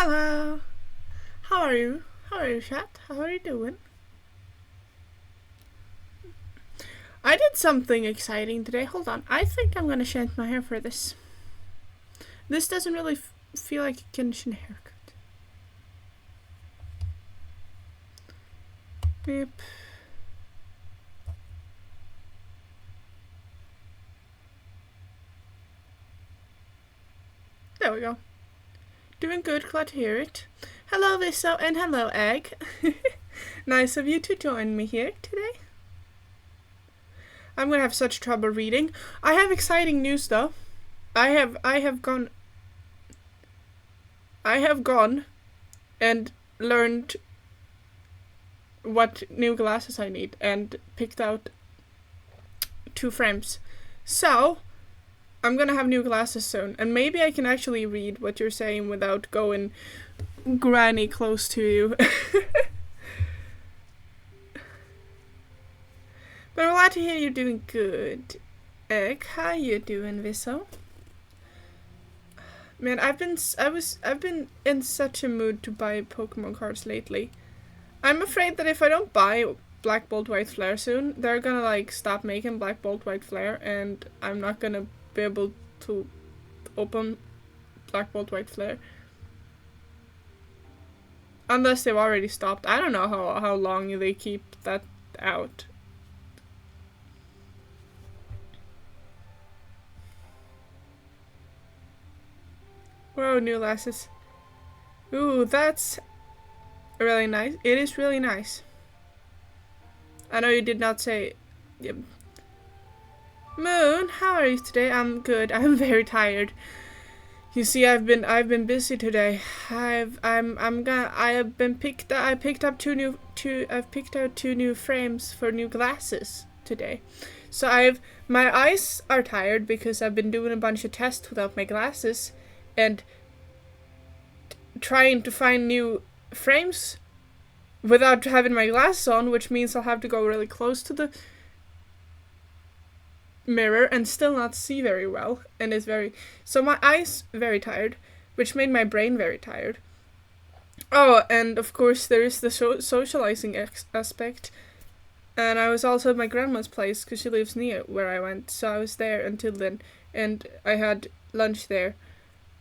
Hello. How are you? How are you, chat? How are you doing? I did something exciting today. Hold on. I think I'm gonna change my hair for this. This doesn't really feel like a conditioned haircut. Yep. There we go. Doing good, glad to hear it. Hello, Visso, and hello, Egg. Nice of you to join me here today. I'm gonna have such trouble reading. I have exciting news though. I have gone and learned what new glasses I need and picked out 2 frames. So I'm gonna have new glasses soon, and maybe I can actually read what you're saying without going granny close to you. But I'm glad to hear you're doing good. Egg, how you doing, Visso? Man, I've been in such a mood to buy Pokemon cards lately. I'm afraid that if I don't buy Black Bolt White Flare soon, they're gonna like stop making Black Bolt White Flare, and I'm not gonna be able to open Black Bolt White Flare. Unless they've already stopped. I don't know how long they keep that out. Whoa, new glasses. Ooh, that's really nice. It is really nice. I know you did not say... Yep. Moon, how are you today? I'm good. I'm very tired. You see, I've been busy today. I picked out two new frames for new glasses today. So my eyes are tired because I've been doing a bunch of tests without my glasses and trying to find new frames without having my glasses on, which means I'll have to go really close to the mirror and still not see very well, and so my eyes very tired, which made my brain very tired. Oh, and of course there is the socializing aspect, and I was also at my grandma's place because she lives near where I went, so I was there until then, and I had lunch there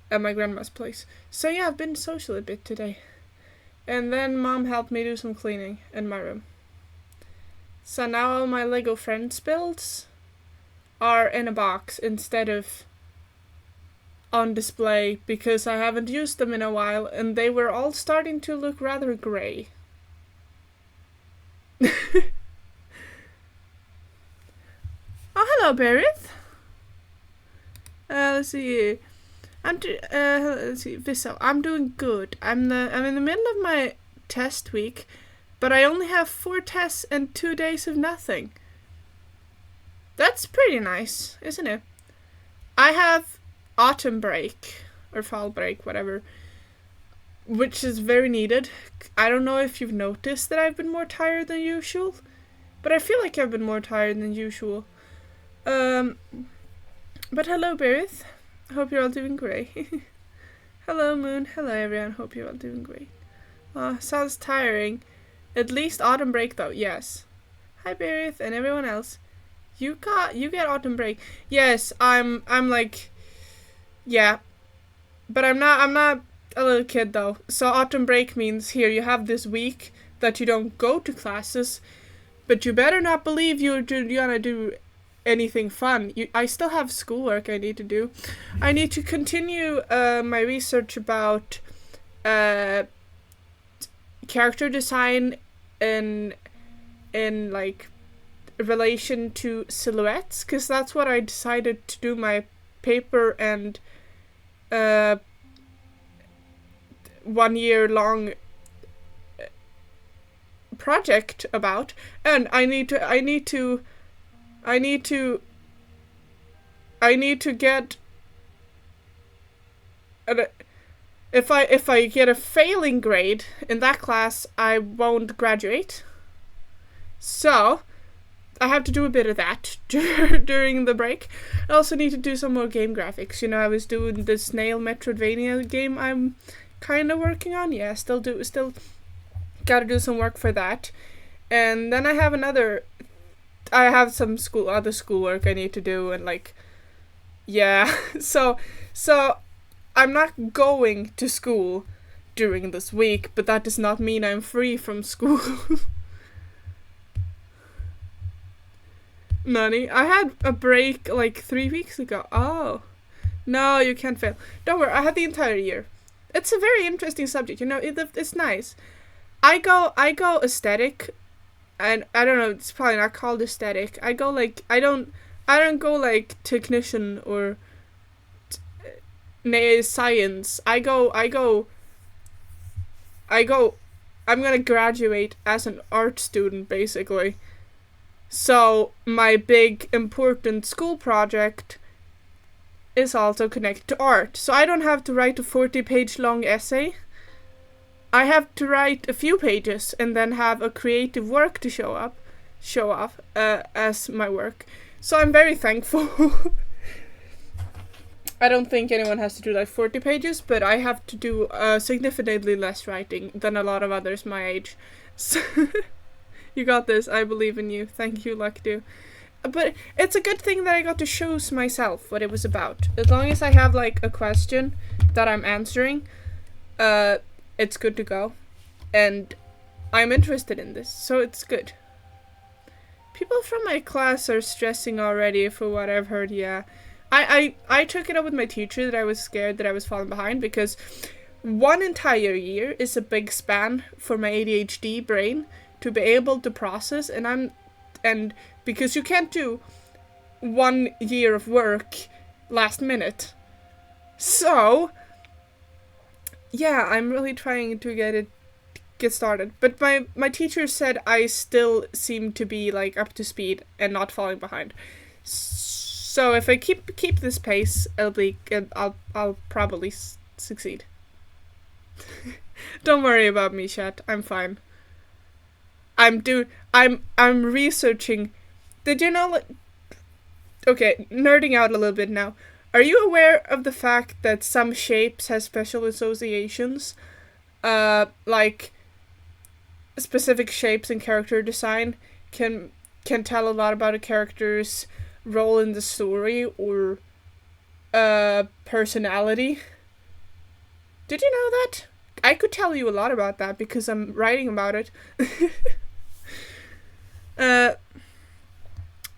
at my grandma's place. So yeah, I've been social a bit today. And then Mom helped me do some cleaning in my room. So now all my Lego Friends builds are in a box instead of on display because I haven't used them in a while and they were all starting to look rather grey. Oh, hello, Berith. Let's see. Let's see, Visso. I'm doing good. I'm in the middle of my test week, but I only have 4 tests and 2 days of nothing. That's pretty nice, isn't it? I have autumn break, or fall break, whatever, which is very needed. I don't know if you've noticed that I've been more tired than usual, but I feel like I've been more tired than usual. But hello, Berith. Hope you're all doing great. Hello, Moon. Hello, everyone. Hope you're all doing great. Sounds tiring. At least autumn break, though. Yes. Hi, Berith, and everyone else. You get autumn break. Yes, I'm like, yeah, but I'm not a little kid though. So autumn break means here you have this week that you don't go to classes, but you better not believe you're gonna do anything fun. I still have schoolwork I need to do. I need to continue my research about character design in like relation to silhouettes, because that's what I decided to do my paper and 1 year long project about, and I need to get if I get a failing grade in that class, I won't graduate. So I have to do a bit of that during the break. I also need to do some more game graphics. You know, I was doing the Snail Metroidvania game I'm kind of working on. Yeah, still got to do some work for that. And then I have some other schoolwork I need to do, and like, yeah. So I'm not going to school during this week, but that does not mean I'm free from school. Nani, I had a break like 3 weeks ago. Oh. No, you can't fail. Don't worry, I had the entire year. It's a very interesting subject, it's nice. I go aesthetic, and I don't know, it's probably not called aesthetic. I go like, I don't go like technician or science. I'm gonna graduate as an art student, basically. So my big important school project is also connected to art. So I don't have to write a 40-page long essay. I have to write a few pages and then have a creative work to show off as my work. So I'm very thankful. I don't think anyone has to do like 40 pages, but I have to do significantly less writing than a lot of others my age. So you got this. I believe in you. Thank you, Luckdo. But it's a good thing that I got to choose myself what it was about. As long as I have like a question that I'm answering, it's good to go. And I'm interested in this, so it's good. People from my class are stressing already for what I've heard, yeah. I took it up with my teacher that I was scared that I was falling behind, because 1 entire year is a big span for my ADHD brain to be able to process, and because you can't do 1 year of work last minute. So yeah, I'm really trying to get started. But my teacher said I still seem to be like up to speed and not falling behind. So if I keep this pace, I'll probably succeed. Don't worry about me, chat. I'm fine. I'm researching. Did you know? Okay, nerding out a little bit now. Are you aware of the fact that some shapes have special associations? Like specific shapes in character design can tell a lot about a character's role in the story or personality. Did you know that? I could tell you a lot about that because I'm writing about it.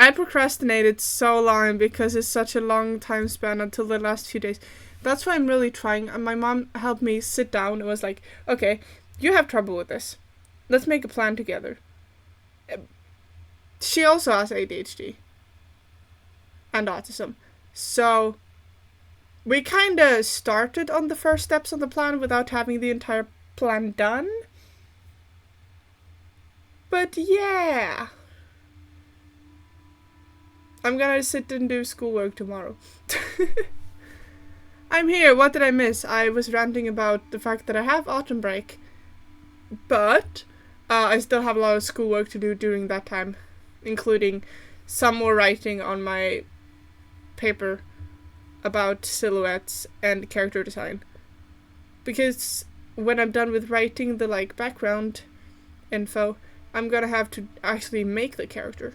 I procrastinated so long because it's such a long time span until the last few days. That's why I'm really trying. My mom helped me sit down and was like, okay, you have trouble with this. Let's make a plan together. She also has ADHD and autism. So we kind of started on the first steps of the plan without having the entire plan done. But yeah. I'm gonna sit and do schoolwork tomorrow. I'm here. What did I miss? I was ranting about the fact that I have autumn break. But I still have a lot of schoolwork to do during that time. Including some more writing on my paper about silhouettes and character design. Because when I'm done with writing the like background info, I'm gonna have to actually make the character.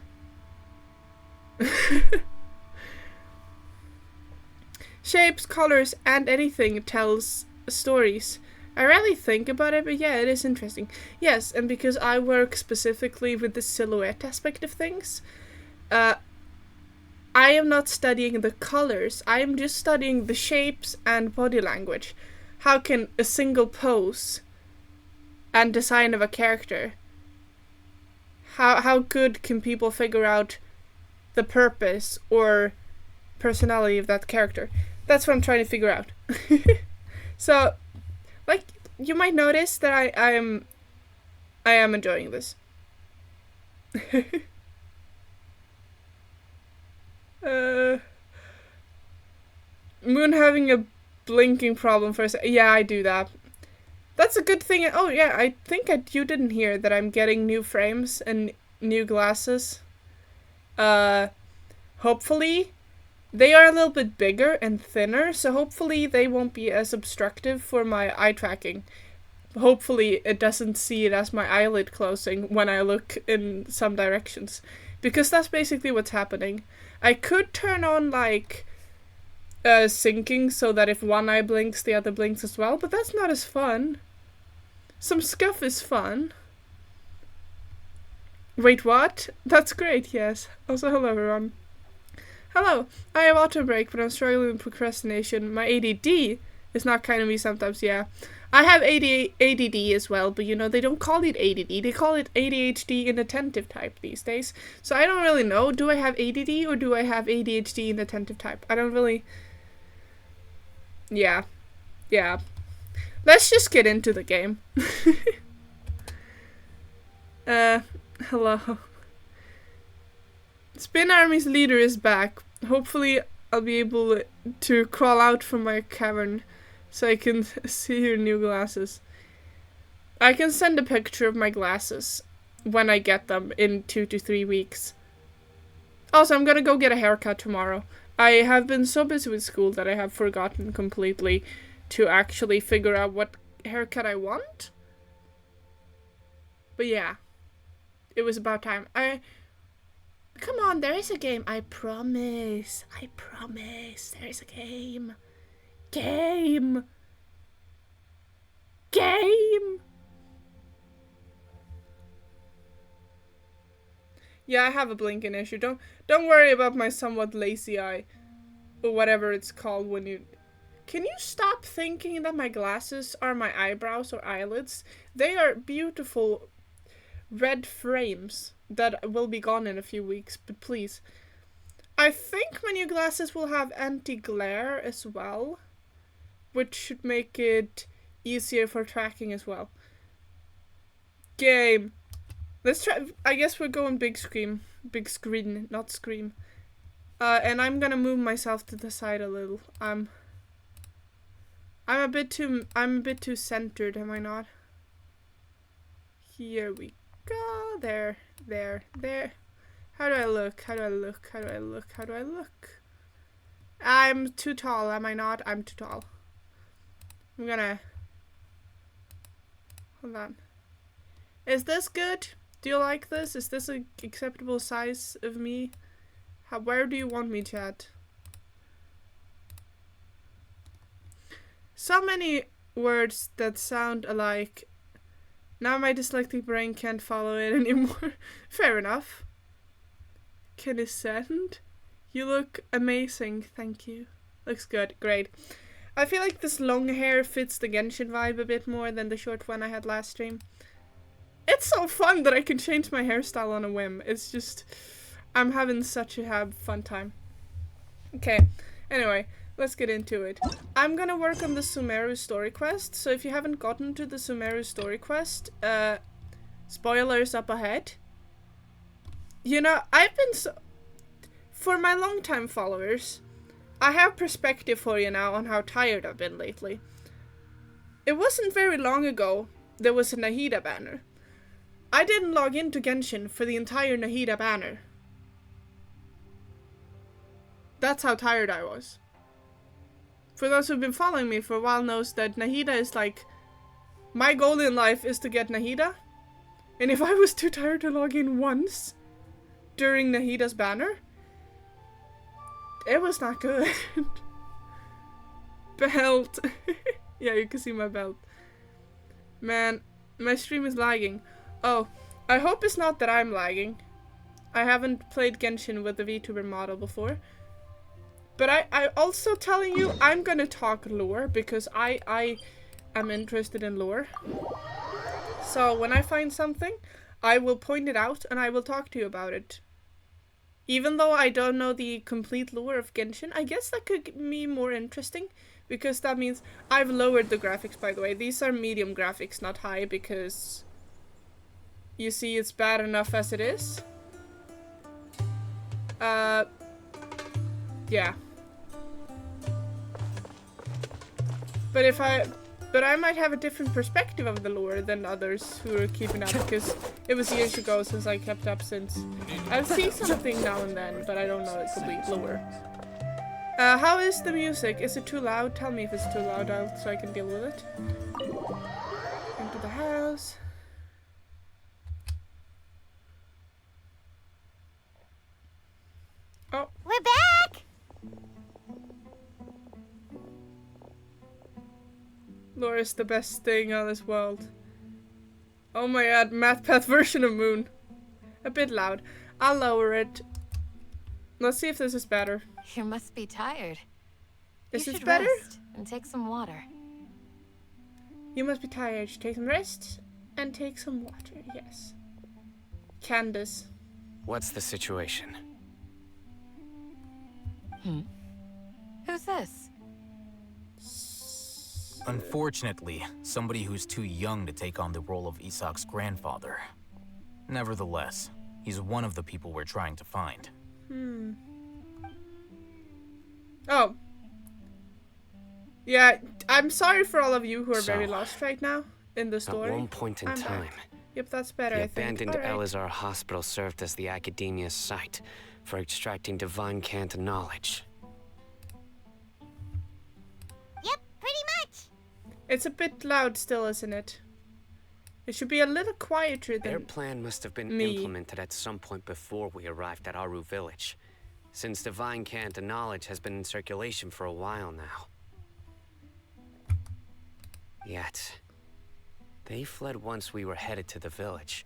Shapes, colors, and anything tells stories. I rarely think about it, but yeah, it is interesting. Yes, and because I work specifically with the silhouette aspect of things, I am not studying the colors. I am just studying the shapes and body language. How can a single pose and design of a character, how good can people figure out the purpose or personality of that character? That's what I'm trying to figure out. So, like, you might notice that I am enjoying this. Moon having a blinking problem for a second. Yeah, I do that. That's a good thing. Oh yeah, I think you didn't hear that I'm getting new frames and new glasses. Hopefully They are a little bit bigger and thinner, so hopefully they won't be as obstructive for my eye tracking. Hopefully it doesn't see it as my eyelid closing when I look in some directions. Because that's basically what's happening. I could turn on, like, syncing so that if one eye blinks, the other blinks as well, but that's not as fun. Some scuff is fun. Wait, what? That's great, yes. Also, hello everyone. Hello, I have auto break, but I'm struggling with procrastination. My ADD is not kind of me sometimes, yeah. I have ADD as well, but you know, they don't call it ADD. They call it ADHD inattentive type these days. So I don't really know. Do I have ADD or do I have ADHD inattentive type? I don't really... Yeah. Yeah. Let's just get into the game. Hello. Spin Army's leader is back. Hopefully I'll be able to crawl out from my cavern so I can see your new glasses. I can send a picture of my glasses when I get them in 2 to 3 weeks. Also, I'm gonna go get a haircut tomorrow. I have been so busy with school that I have forgotten completely to actually figure out what haircut I want. But yeah, it was about time. Come on, there is a game. I promise. I promise. There is a game. Game. Yeah, I have a blinking issue. Don't worry about my somewhat lazy eye. Or whatever it's called when you... Can you stop thinking that my glasses are my eyebrows or eyelids? They are beautiful red frames that will be gone in a few weeks, but please. I think my new glasses will have anti-glare as well, which should make it easier for tracking as well. Game. Let's try. I guess we're going big screen, not scream. And I'm gonna move myself to the side a little. I'm a bit too centered, am I not? Here we go. There. How do I look? I'm too tall, am I not? I'm too tall. I'm gonna... Hold on. Is this good? Do you like this? Is this an acceptable size of me? Where do you want me, chat? So many words that sound alike. Now my dyslexic brain can't follow it anymore. Fair enough. Can you send? You look amazing, thank you. Looks good, great. I feel like this long hair fits the Genshin vibe a bit more than the short one I had last stream. It's so fun that I can change my hairstyle on a whim. It's just... I'm having such a fun time. Okay, anyway, let's get into it. I'm gonna work on the Sumeru story quest, so if you haven't gotten to the Sumeru story quest, spoilers up ahead. You know, I've been for my longtime followers, I have perspective for you now on how tired I've been lately. It wasn't very long ago there was a Nahida banner. I didn't log into Genshin for the entire Nahida banner. That's how tired I was. For those who've been following me for a while knows that Nahida is like... My goal in life is to get Nahida. And if I was too tired to log in once during Nahida's banner, it was not good. Belt. Yeah, you can see my belt. Man, my stream is lagging. Oh, I hope it's not that I'm lagging. I haven't played Genshin with the VTuber model before. But I also telling you, I'm gonna talk lore because I am interested in lore. So when I find something, I will point it out and I will talk to you about it. Even though I don't know the complete lore of Genshin, I guess that could be more interesting. Because that means I've lowered the graphics, by the way. These are medium graphics, not high, because you see it's bad enough as it is. Yeah. But I might have a different perspective of the lore than others who are keeping up, because it was years ago since I kept up since. I'll see something now and then, but I don't know the complete lore. How is the music? Is it too loud? Tell me if it's too loud so I can deal with it. Into the house. Oh. We're back! Laura's the best thing on this world. Oh my god, MathPath version of Moon. A bit loud. I'll lower it. Let's see if this is better. You must be tired. Is You this should better? rest and take some water. You must be tired. Take some rest and take some water. Yes. Candace. What's the situation? Who's this? Unfortunately, somebody who's too young to take on the role of Isak's grandfather. Nevertheless, he's one of the people we're trying to find. Oh. Yeah, I'm sorry for all of you who are very So, lost right now in the story. At one point in I'm time, back. Yep, that's better, the I think. abandoned Alright. Elazar Hospital served as the academia's site for extracting divine cant knowledge. Yep, pretty much. It's a bit loud still, isn't it? It should be a little quieter Their than... plan must have been me. implemented at some point before we arrived at Aru village, since divine cant knowledge has been in circulation for a while now. Yet, they fled once we were headed to the village,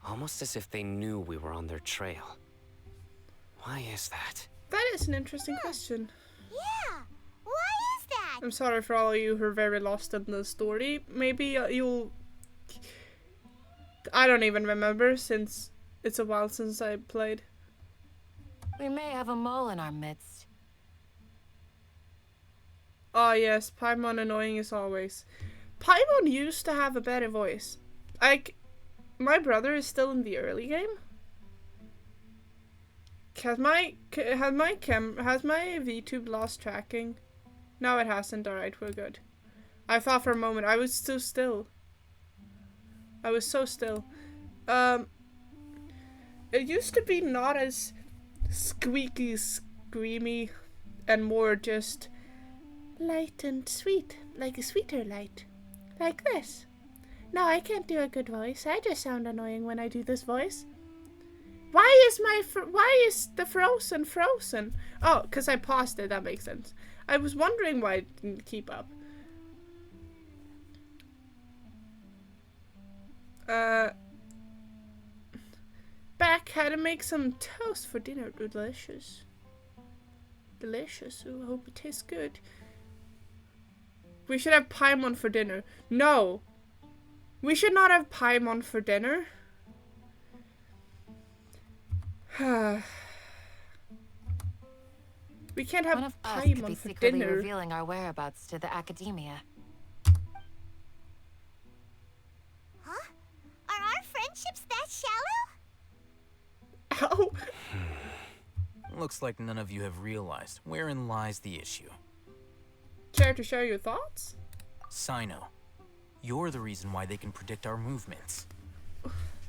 almost as if they knew we were on their trail. Why is that? That is an interesting question. Yeah, why is that? I'm sorry for all of you who are very lost in the story. Maybe you'll... I don't even remember since it's a while since I played. We may have a mole in our midst. Oh yes, Paimon annoying as always. Paimon used to have a better voice. Like, my brother is still in the early game. Has my VTube lost tracking? No, it hasn't. Alright, we're good. I thought for a moment I was so still. I was so still. It used to be not as squeaky, screamy, and more just light and sweet, like a sweeter light, like this. No, I can't do a good voice. I just sound annoying when I do this voice. Why is the frozen? Oh, because I paused it. That makes sense. I was wondering why it didn't keep up. Back, how to make some toast for dinner. Delicious. Delicious. Ooh, I hope it tastes good. We should have Paimon for dinner. No. We should not have Paimon for dinner. We can't have One of us could be Paimon for secretly dinner. revealing our whereabouts to the academia. Huh? Are our friendships that shallow? Ow. Looks like none of you have realized wherein lies the issue. Care to share your thoughts? Sino, you're the reason why they can predict our movements.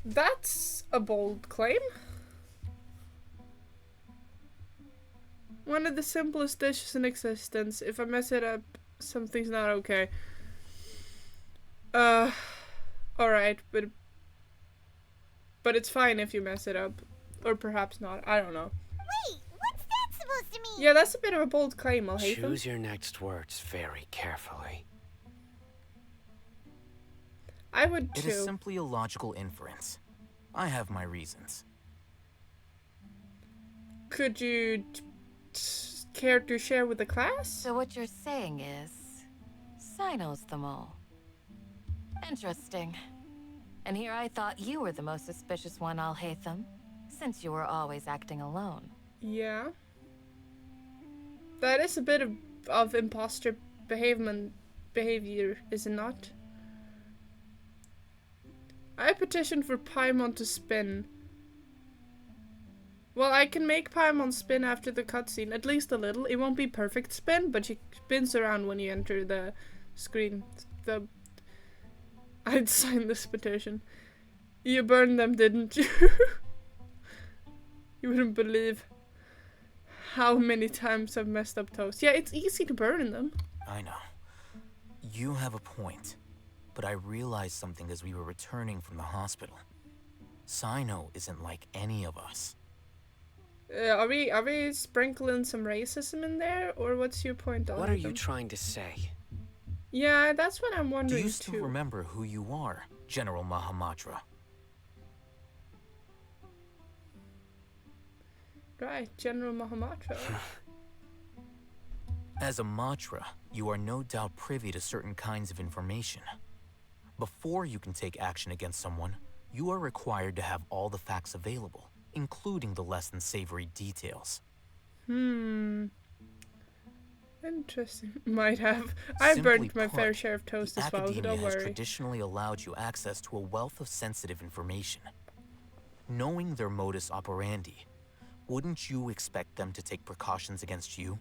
That's a bold claim. One of the simplest dishes in existence. If I mess it up, something's not okay. Alright, but it's fine if you mess it up. Or perhaps not. I don't know. Wait, what's that supposed to mean? Yeah, that's a bit of a bold claim, I'll hate them. Choose your next words very carefully. I would It too. is simply a logical inference. I have my reasons. Could you care to share with the class? So what you're saying is, Sino's the mole. Interesting. And here I thought you were the most suspicious one, I'll hate them, since you were always acting alone. Yeah. That is a bit of imposter behavior, is it not? I petitioned for Paimon to spin. Well, I can make Paimon spin after the cutscene, at least a little. It won't be perfect spin, but she spins around when you enter the screen. I'd sign this petition. You burned them, didn't you? You wouldn't believe how many times I've messed up toast. Yeah, it's easy to burn them. I know. You have a point. But I realized something as we were returning from the hospital. Sino isn't like any of us. Are we sprinkling some racism in there, or what's your point on What are you them? trying to say? Yeah, that's what I'm Do wondering you still too. remember who you are, General Mahamatra? Right, General Mahamatra. As a Matra, you are no doubt privy to certain kinds of information. Before you can take action against someone, you are required to have all the facts available, including the less than savory details. Interesting. Might have. I Simply burned my fair put, share of toast the as well, so academia don't has worry. traditionally allowed you access to a wealth of sensitive information. Knowing their modus operandi, wouldn't you expect them to take precautions against you?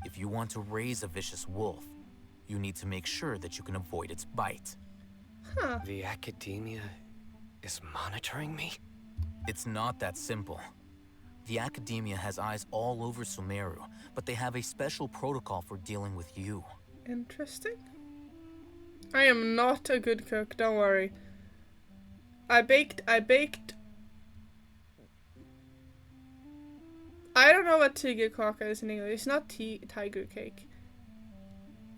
If you want to raise a vicious wolf, you need to make sure that you can avoid its bite. Huh. The academia is monitoring me? It's not that simple. The academia has eyes all over Sumeru, but they have a special protocol for dealing with you. Interesting. I am not a good cook, don't worry. I baked. I don't know what tigerkaka is in English. It's not tiger cake.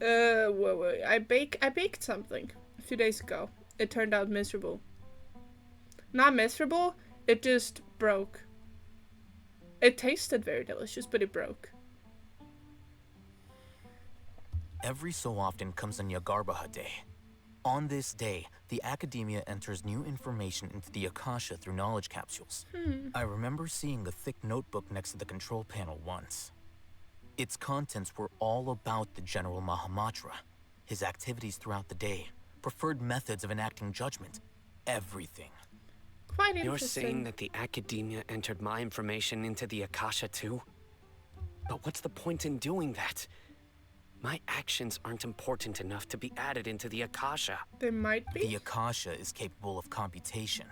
Wait. I baked something a few days ago. It turned out miserable. Not miserable, it just broke. It tasted very delicious, but it broke. Every so often comes a Nyagarbaha Day. On this day, the academia enters new information into the Akasha through knowledge capsules. I remember seeing a thick notebook next to the control panel once. Its contents were all about the General Mahamatra, his activities throughout the day, preferred methods of enacting judgment, everything. Quite interesting. You're saying that the academia entered my information into the Akasha too? But what's the point in doing that? My actions aren't important enough to be added into the Akasha. They might be. The Akasha is capable of computation.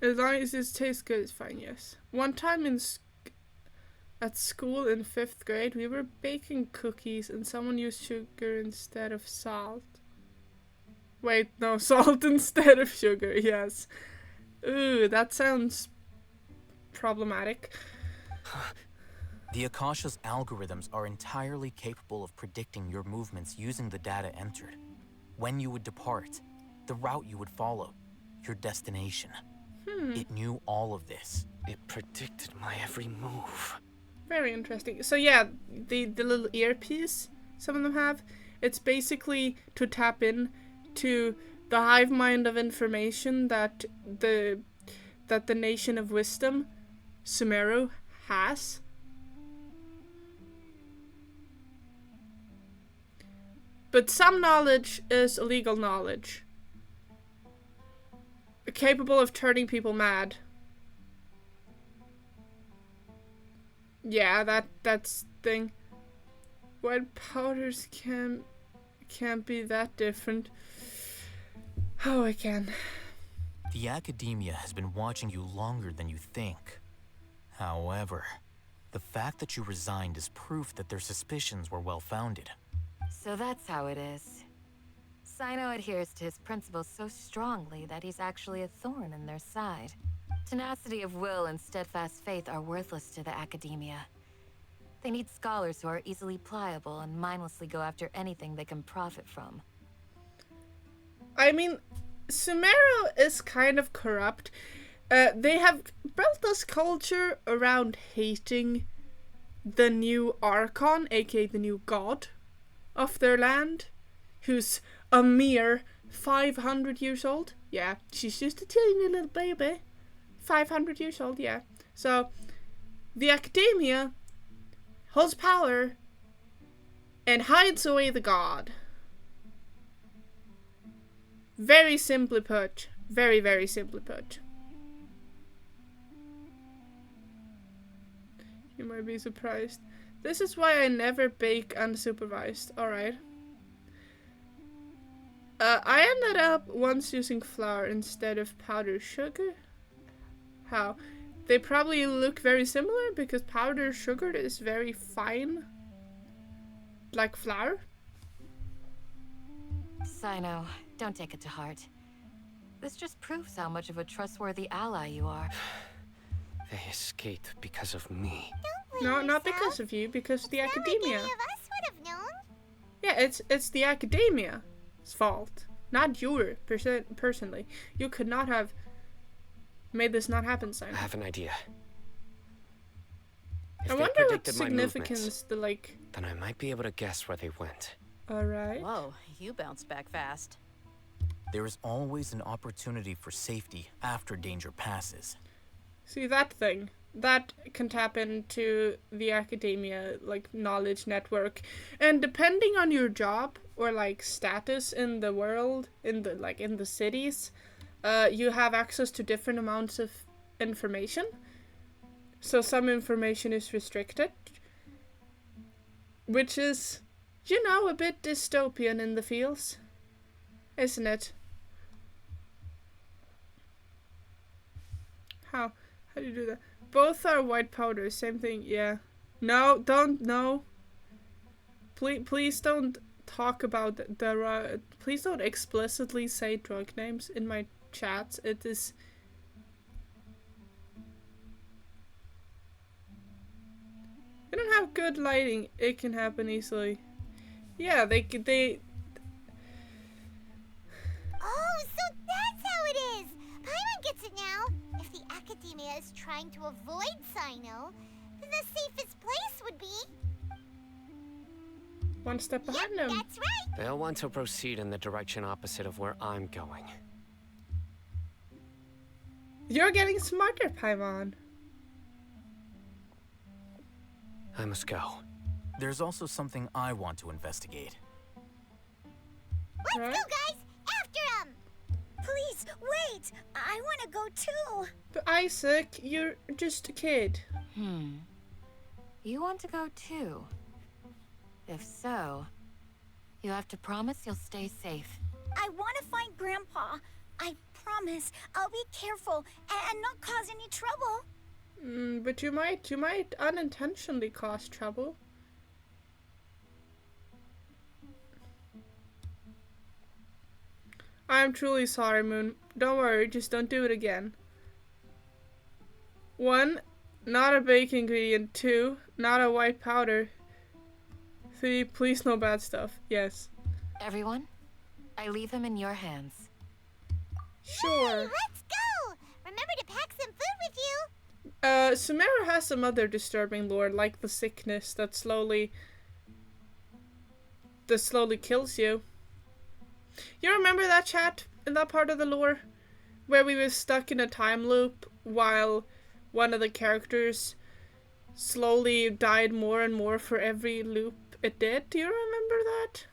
As long as it tastes good, it's fine, yes. One time at school in 5th grade, we were baking cookies and someone used sugar instead of salt. Wait, no, salt instead of sugar, yes. Ooh, that sounds problematic. The Akasha's algorithms are entirely capable of predicting your movements using the data entered. When you would depart, the route you would follow, your destination. It knew all of this. It predicted my every move. Very interesting. So yeah, the little earpiece some of them have, it's basically to tap in to the hive mind of information that the nation of wisdom, Sumeru, has. But some knowledge is illegal knowledge. Capable of turning people mad. Yeah, that's thing. White powders can't be that different. Oh, I can. The academia has been watching you longer than you think. However, the fact that you resigned is proof that their suspicions were well-founded. So that's how it is. Sino adheres to his principles so strongly that he's actually a thorn in their side. Tenacity of will and steadfast faith are worthless to the academia. They need scholars who are easily pliable and mindlessly go after anything they can profit from. I mean, Sumeru is kind of corrupt. They have built this culture around hating the new Archon, aka the new god of their land, who's a mere 500 years old. Yeah, she's just a teeny little baby. 500 years old, yeah. So, the academia holds power and hides away the god. Very simply put. Very, very simply put. You might be surprised. This is why I never bake unsupervised. Alright. I ended up once using flour instead of powdered sugar. How? They probably look very similar because powdered sugar is very fine. Like flour. Sino, don't take it to heart. This just proves how much of a trustworthy ally you are. They escaped because of me. No, not because of you, because of the academia. Like any of us would have known. Yeah, it's the academia's fault, not your personally. You could not have made this not happen, I Simon. have an idea. If I they wonder what predicted my movements, significance the like. then I might be able to guess where they went. All right. Whoa, you bounced back fast. There is always an opportunity for safety after danger passes. See that thing. That can tap into the academia like knowledge network, and depending on your job or like status in the world, in the cities, you have access to different amounts of information. So some information is restricted, which is, you know, a bit dystopian in the fields, isn't it? How do you do that? Both are white powder, same thing, yeah. No, no. Please don't talk about please don't explicitly say drug names in my chats. It is... You don't have good lighting, it can happen easily. Yeah, they... Oh, so that's how it is! Paimon gets it now. If the academia is trying to avoid Sino, then the safest place would be... One step behind Yep, them. that's right. They'll want to proceed in the direction opposite of where I'm going. You're getting smarter, Paimon. I must go. There's also something I want to investigate. Let's Right. go, guys! After him! Please, wait! I want to go too! But Isaac, you're just a kid. You want to go too? If so, you have to promise you'll stay safe. I want to find Grandpa. I promise I'll be careful and not cause any trouble. But you might unintentionally cause trouble. I'm truly sorry, Moon. Don't worry, just don't do it again. 1, not a baking ingredient. 2, not a white powder. 3, please no bad stuff. Yes. Everyone, I leave him in your hands. Sure. Let's go! Remember to pack some food with you! Sumeru has some other disturbing lore, like the sickness that slowly kills you. You remember that chat in that part of the lore? Where we were stuck in a time loop while one of the characters slowly died more and more for every loop it did? Do you remember that?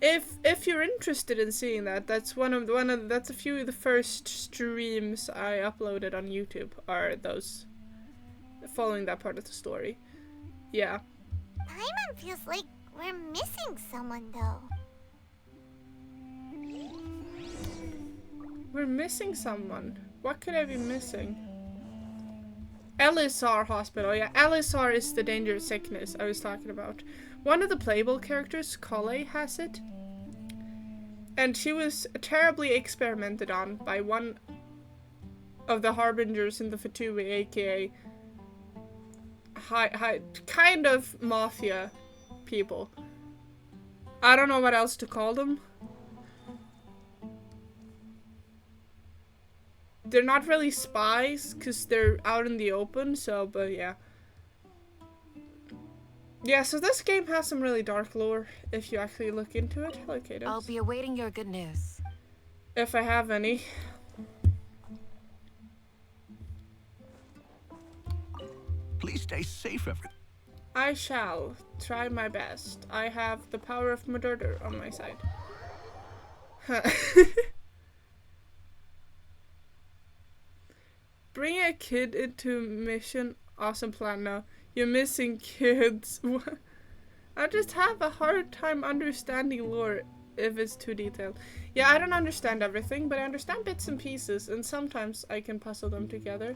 If you're interested in seeing that, that's that's a few of the first streams I uploaded on YouTube are those following that part of the story. Yeah. Paimon feels like we're missing someone, though. We're missing someone. What could I be missing? LSR hospital. Yeah, LSR is the dangerous sickness I was talking about. One of the playable characters, Kole, has it. And she was terribly experimented on by one of the harbingers in the vtuber, aka high kind of mafia people. I don't know what else to call them. They're not really spies, because they're out in the open, so, but yeah. Yeah, so this game has some really dark lore, if you actually look into it. Okay, it I'll is. be awaiting your good news. If I have any. Please stay safe, everyone. I shall try my best. I have the power of murder on my side. Bring a kid into mission. Awesome plan. No, you're missing kids. I just have a hard time understanding lore. if it's too detailed. Yeah, I don't understand everything, but I understand bits and pieces, and sometimes I can puzzle them together,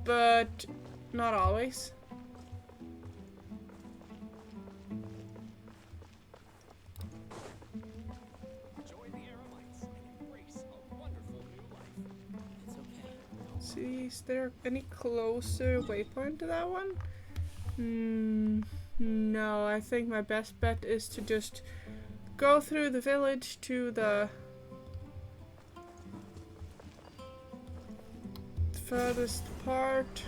but not always. See, is there any closer waypoint to that one? No, I think my best bet is to just go through the village to the furthest part.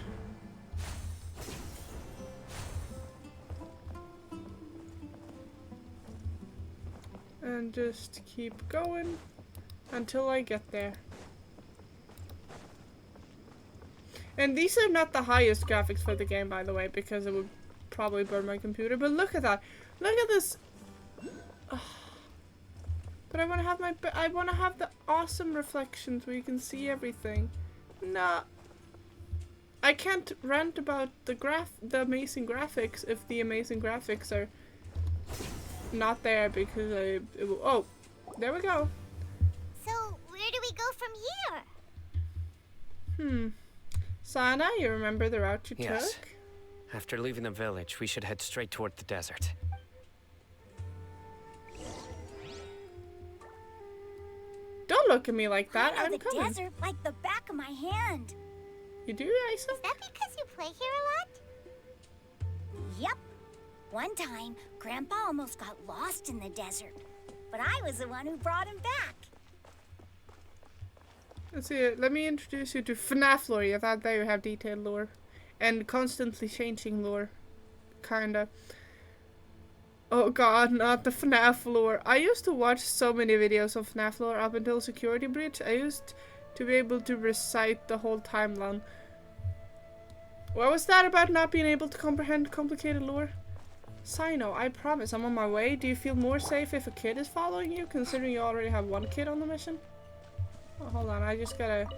And just keep going until I get there. And these are not the highest graphics for the game, by the way, because it would probably burn my computer. But look at that! Look at this! Oh. But I want to have the awesome reflections where you can see everything. Nah. I can't rant about the amazing graphics if the amazing graphics are not there because oh, there we go. So, where do we go from here? Sana, you remember the route you Yes. took? After leaving the village, we should head straight toward the desert. Don't look at me like that. I know I'm the coming. desert like the back of my hand. You do, Isa? Is that because you play here a lot? Yep. One time, Grandpa almost got lost in the desert, but I was the one who brought him back. Let's see. Let me introduce you to FNAF lore. Yeah, that there you have detailed lore. And constantly changing lore. Kinda. Oh god, not the FNAF lore. I used to watch so many videos of FNAF lore up until Security Breach. I used to be able to recite the whole timeline. What was that about not being able to comprehend complicated lore? Sino, I promise I'm on my way. Do you feel more safe if a kid is following you, considering you already have one kid on the mission? Oh, hold on, I just gotta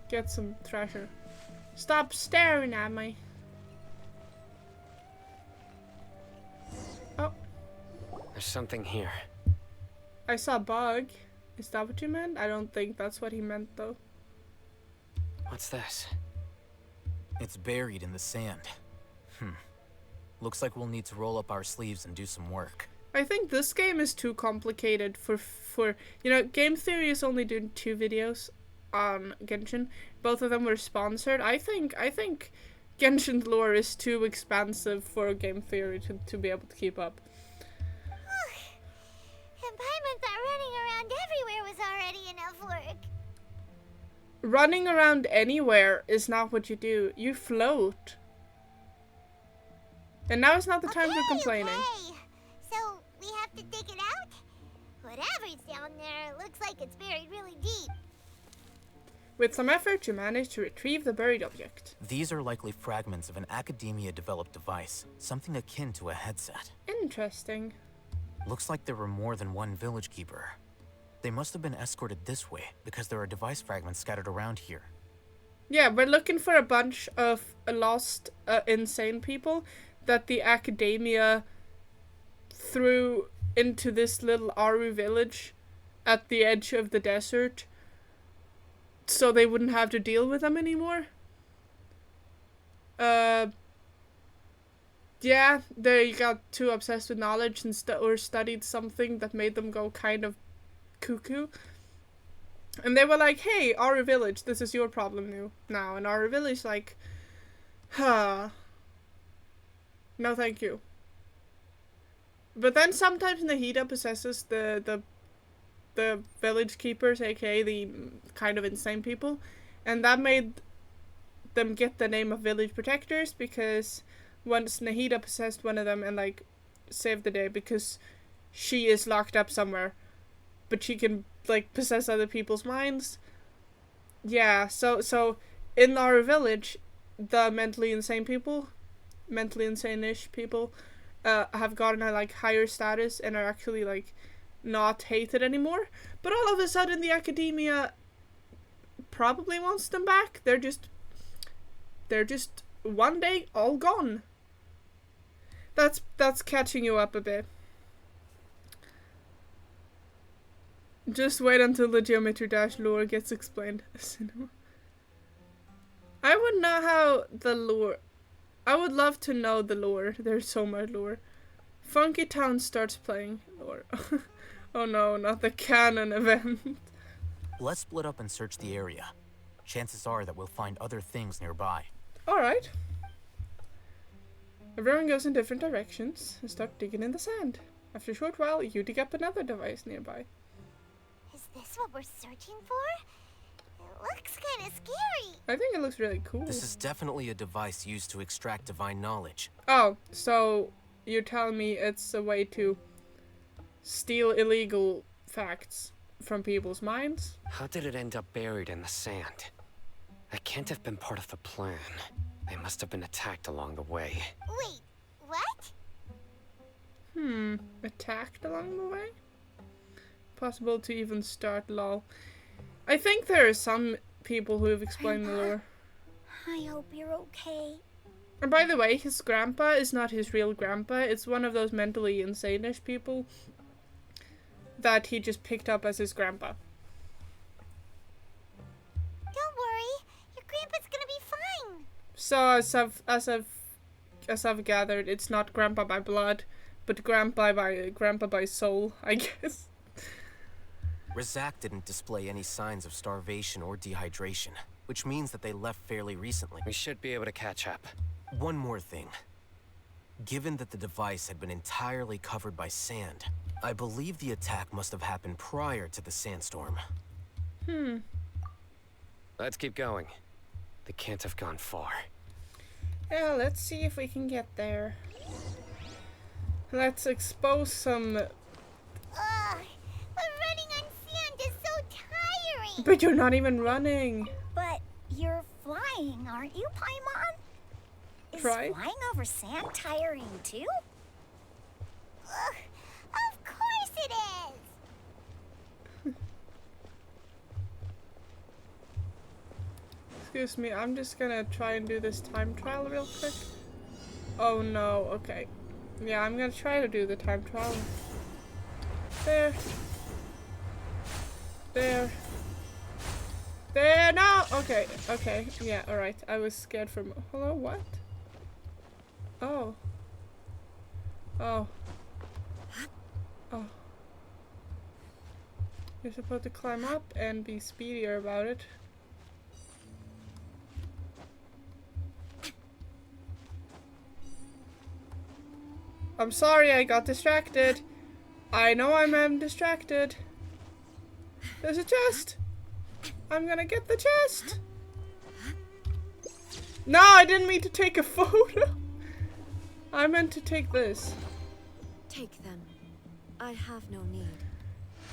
get some treasure. Stop staring at me. Oh. There's something here. I saw a bug. Is that what you meant? I don't think that's what he meant, though. What's this? It's buried in the sand. Looks like we'll need to roll up our sleeves and do some work. I think this game is too complicated for you know, Game Theory is only doing 2 videos on Genshin. Both of them were sponsored. I think Genshin lore is too expansive for Game Theory to be able to keep up. And Paimon thought running around everywhere was already enough work. Running around anywhere is not what you do. You float. And now is not the time for complaining. Okay. So, we have to dig it out? Whatever's down there looks like it's buried really deep. With some effort, you manage to retrieve the buried object. These are likely fragments of an academia-developed device, something akin to a headset. Interesting. Looks like there were more than one village keeper. They must have been escorted this way because there are device fragments scattered around here. Yeah, we're looking for a bunch of lost, insane people that the academia threw into this little Aru village at the edge of the desert so they wouldn't have to deal with them anymore. Yeah, they got too obsessed with knowledge and or studied something that made them go kind of cuckoo. And they were like, hey, Aru village, this is your problem now. And Aru village like, no thank you. But then sometimes Nahida possesses the village keepers, aka the kind of insane people, and that made them get the name of village protectors, because once Nahida possessed one of them and like saved the day because she is locked up somewhere, but she can like possess other people's minds. Yeah, so in our village, the mentally insane-ish people have gotten a like higher status and are actually like not hated anymore. But all of a sudden the academia probably wants them back. They're just one day all gone. That's catching you up a bit. Just wait until the Geometry Dash lore gets explained. I would know how the lore. I would love to know the lore. There's so much lore. Funky Town starts playing lore. Oh no, not the canon event. Let's split up and search the area. Chances are that we'll find other things nearby. Alright. Everyone goes in different directions and start digging in the sand. After a short while, you dig up another device nearby. Is this what we're searching for? It looks kind of scary. I think it looks really cool. This is definitely a device used to extract divine knowledge. Oh, so you're telling me it's a way to steal illegal facts from people's minds? How did it end up buried in the sand? That can't have been part of the plan. They must have been attacked along the way. Wait, what? Attacked along the way? Possible to even start lol. I think there are some people who have explained the lore. I hope you're okay. And by the way, his grandpa is not his real grandpa. It's one of those mentally insane-ish people that he just picked up as his grandpa. Don't worry, your grandpa's gonna be fine. So as I've gathered, it's not grandpa by blood, but grandpa by soul, I guess. Razak didn't display any signs of starvation or dehydration, which means that they left fairly recently. We should be able to catch up. One more thing. Given that the device had been entirely covered by sand, I believe the attack must have happened prior to the sandstorm. Let's keep going. They can't have gone far. Yeah, let's see if we can get there. Let's expose some... Ugh, but running on sand is so tiring. But you're not even running. But you're flying, aren't you, Paimon? Is Try. flying over sand tiring too? Ugh, of course it is. Excuse me, I'm just gonna try and do this time trial real quick. Oh no, okay. Yeah, I'm gonna try to do the time trial. There. There. There, no! Okay, okay, yeah, alright. I was scared for hello, what? Oh. Oh. Oh. You're supposed to climb up and be speedier about it. I'm sorry, I got distracted. I know I'm distracted. There's a chest. I'm gonna get the chest. No, I didn't mean to take a photo. I meant to take this. Take them. I have no need.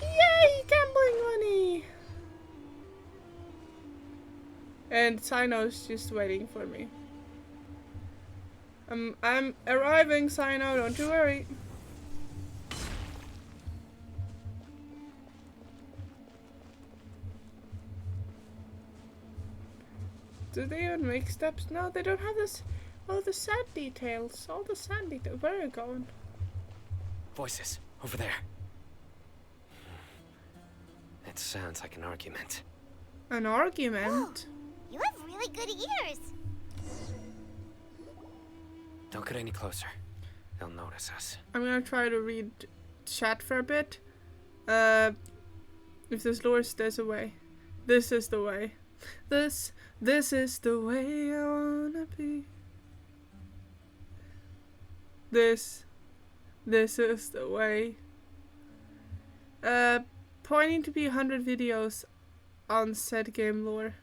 Yay, gambling money. And Sino's just waiting for me. I'm arriving, Sino, don't you worry. Do they even make steps? No, they don't have this. Oh, the sand details. All the sand details. Where are you going? Voices, over there. It sounds like an argument. An argument? You have really good ears. Don't get any closer. They'll notice us. I'm gonna try to read chat for a bit. If there's lures, there's a way. This is the way. This is the way I wanna be. This is the way. Pointing to be 100 videos on said game lore.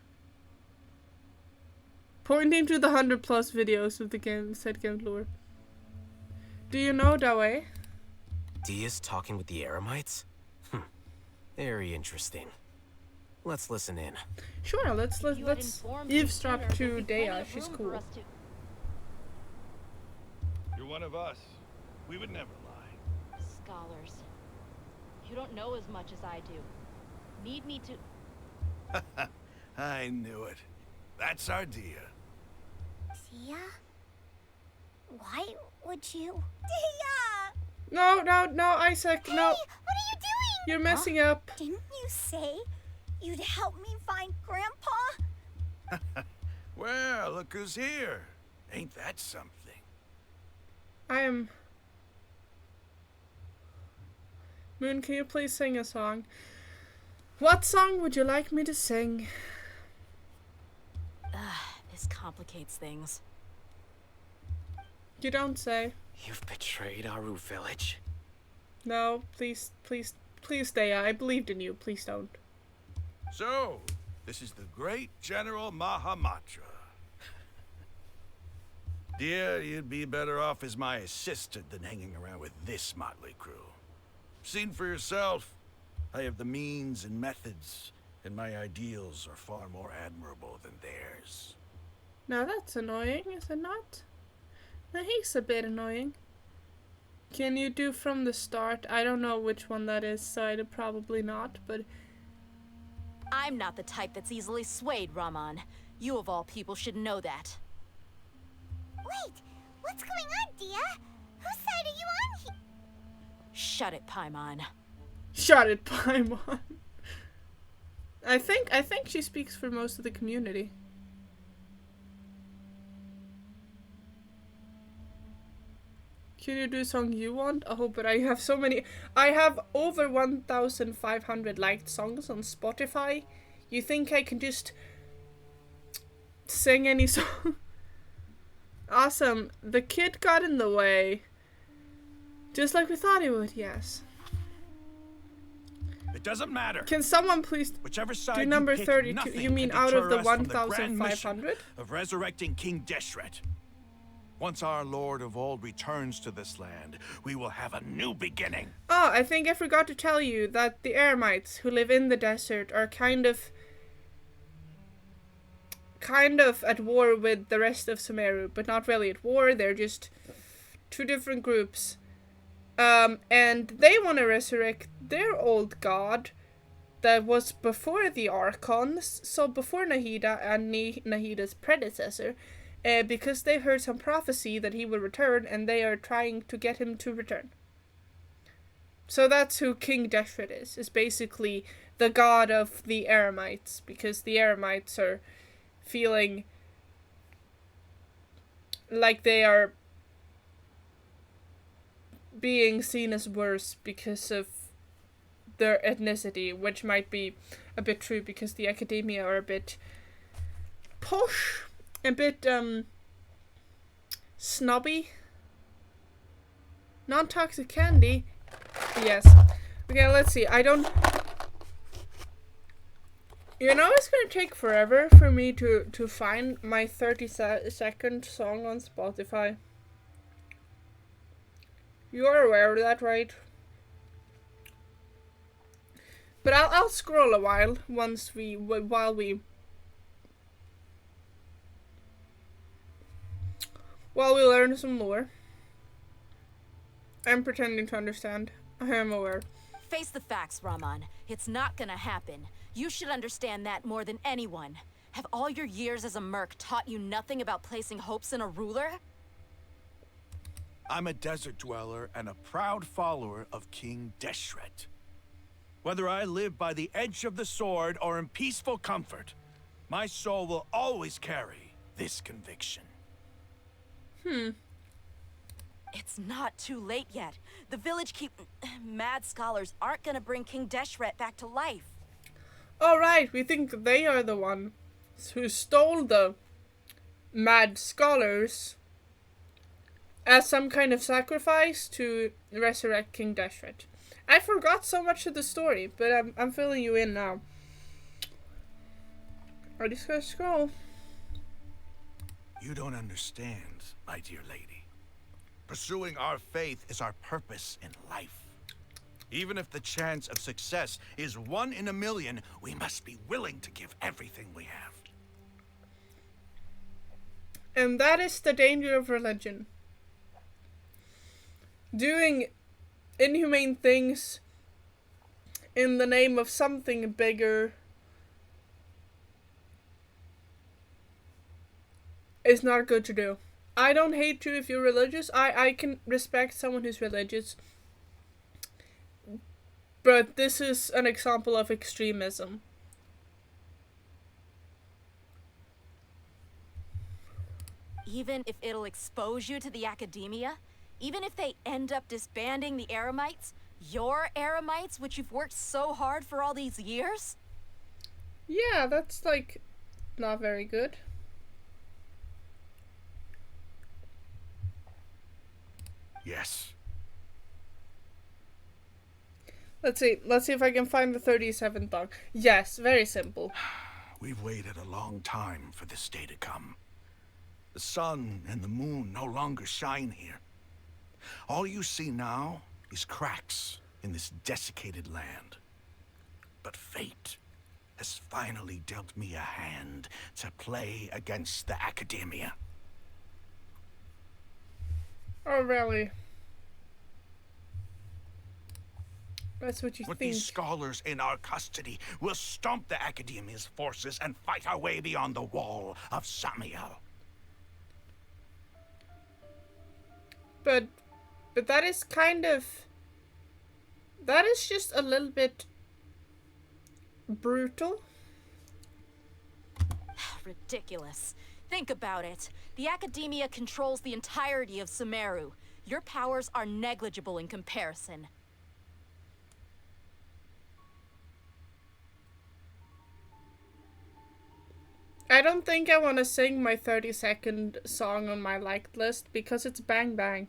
Pointing to the 100+ videos of the game, said game lore. Do you know Dawe? Dia's talking with the Eremites? Very interesting. Let's listen in. Sure, let's eavesdrop to Dea. She's cool. You're one of us. We would never lie. Scholars. You don't know as much as I do. Need me to... I knew it. That's our Dia. Tia? Why would you? Tia! No, Isaac, no. Hey, what are you doing? You're messing up. Didn't you say you'd help me find Grandpa? Well, look who's here. Ain't that something? I am... Moon, can you please sing a song? What song would you like me to sing? This complicates things. You don't say. You've betrayed Aru village. No, please, please, please stay. I believed in you. Please don't. So, this is the great General Mahamatra. Dear, you'd be better off as my assistant than hanging around with this motley crew. Seen for yourself. I have the means and methods, and my ideals are far more admirable than theirs. Now that's annoying, is it not? Now he's a bit annoying. Can you do from the start? I don't know which one that is, so I'd probably not, but... I'm not the type that's easily swayed, Raman. You of all people should know that. Wait, what's going on, Dia? Whose side are you on here? Shut it, Paimon. Shut it, Paimon. I think she speaks for most of the community. Can you do a song you want? Oh, but I have so many. I have over 1,500 liked songs on Spotify. You think I can just sing any song? Awesome. The kid got in the way. Just like we thought he would, yes. It doesn't matter. Can someone please Whichever side do number you pick, 32? nothing You mean can out of deter the us from the grand mission 1,500? of resurrecting King Deshret. Once our Lord of Old returns to this land, we will have a new beginning. Oh, I think I forgot to tell you that the Eremites who live in the desert are kind of at war with the rest of Sumeru, but not really at war. They're just two different groups. And they want to resurrect their old god that was before the Archons, so before Nahida and Nahida's predecessor, because they heard some prophecy that he would return, and they are trying to get him to return. So that's who King deshret is basically the god of the Eremites, because the Eremites are feeling like they are being seen as worse because of their ethnicity, which might be a bit true because the academia are a bit posh, a bit snobby. Non-toxic candy, yes. Okay, let's see. You know, it's gonna take forever for me to find my 30-second song on Spotify. You are aware of that, right? But I'll scroll a while while we learn some lore. I'm pretending to understand. I am aware. Face the facts, Raman. It's not gonna happen. You should understand that more than anyone. Have all your years as a merc taught you nothing about placing hopes in a ruler? I'm a desert dweller and a proud follower of King Deshret. Whether I live by the edge of the sword or in peaceful comfort, my soul will always carry this conviction. It's not too late yet. The village mad scholars aren't gonna bring King Deshret back to life. Alright, we think they are the one who stole the mad scholars as some kind of sacrifice to resurrect King Deshret. I forgot so much of the story, but I'm filling you in now. I just gotta scroll. You don't understand, my dear lady. Pursuing our faith is our purpose in life. Even if the chance of success is 1 in a million, we must be willing to give everything we have. And that is the danger of religion. Doing inhumane things in the name of something bigger is not good to do. I don't hate you if you're religious. I can respect someone who's religious. But this is an example of extremism. Even if it'll expose you to the academia, even if they end up disbanding the Eremites, your Eremites, which you've worked so hard for all these years? Yeah, that's, like, not very good. Yes. Let's see if I can find the 37th song. Yes, very simple. We've waited a long time for this day to come. The sun and the moon no longer shine here. All you see now is cracks in this desiccated land. But fate has finally dealt me a hand to play against the academia. Oh, really? That's what you With think. these scholars in our custody, we'll stomp the academia's forces and fight our way beyond the wall of Sumeru. But that is kind of... That is just a little bit brutal. Ridiculous. Think about it. The academia controls the entirety of Sumeru. Your powers are negligible in comparison. I don't think I want to sing my 30-second song on my liked list because it's Bang Bang.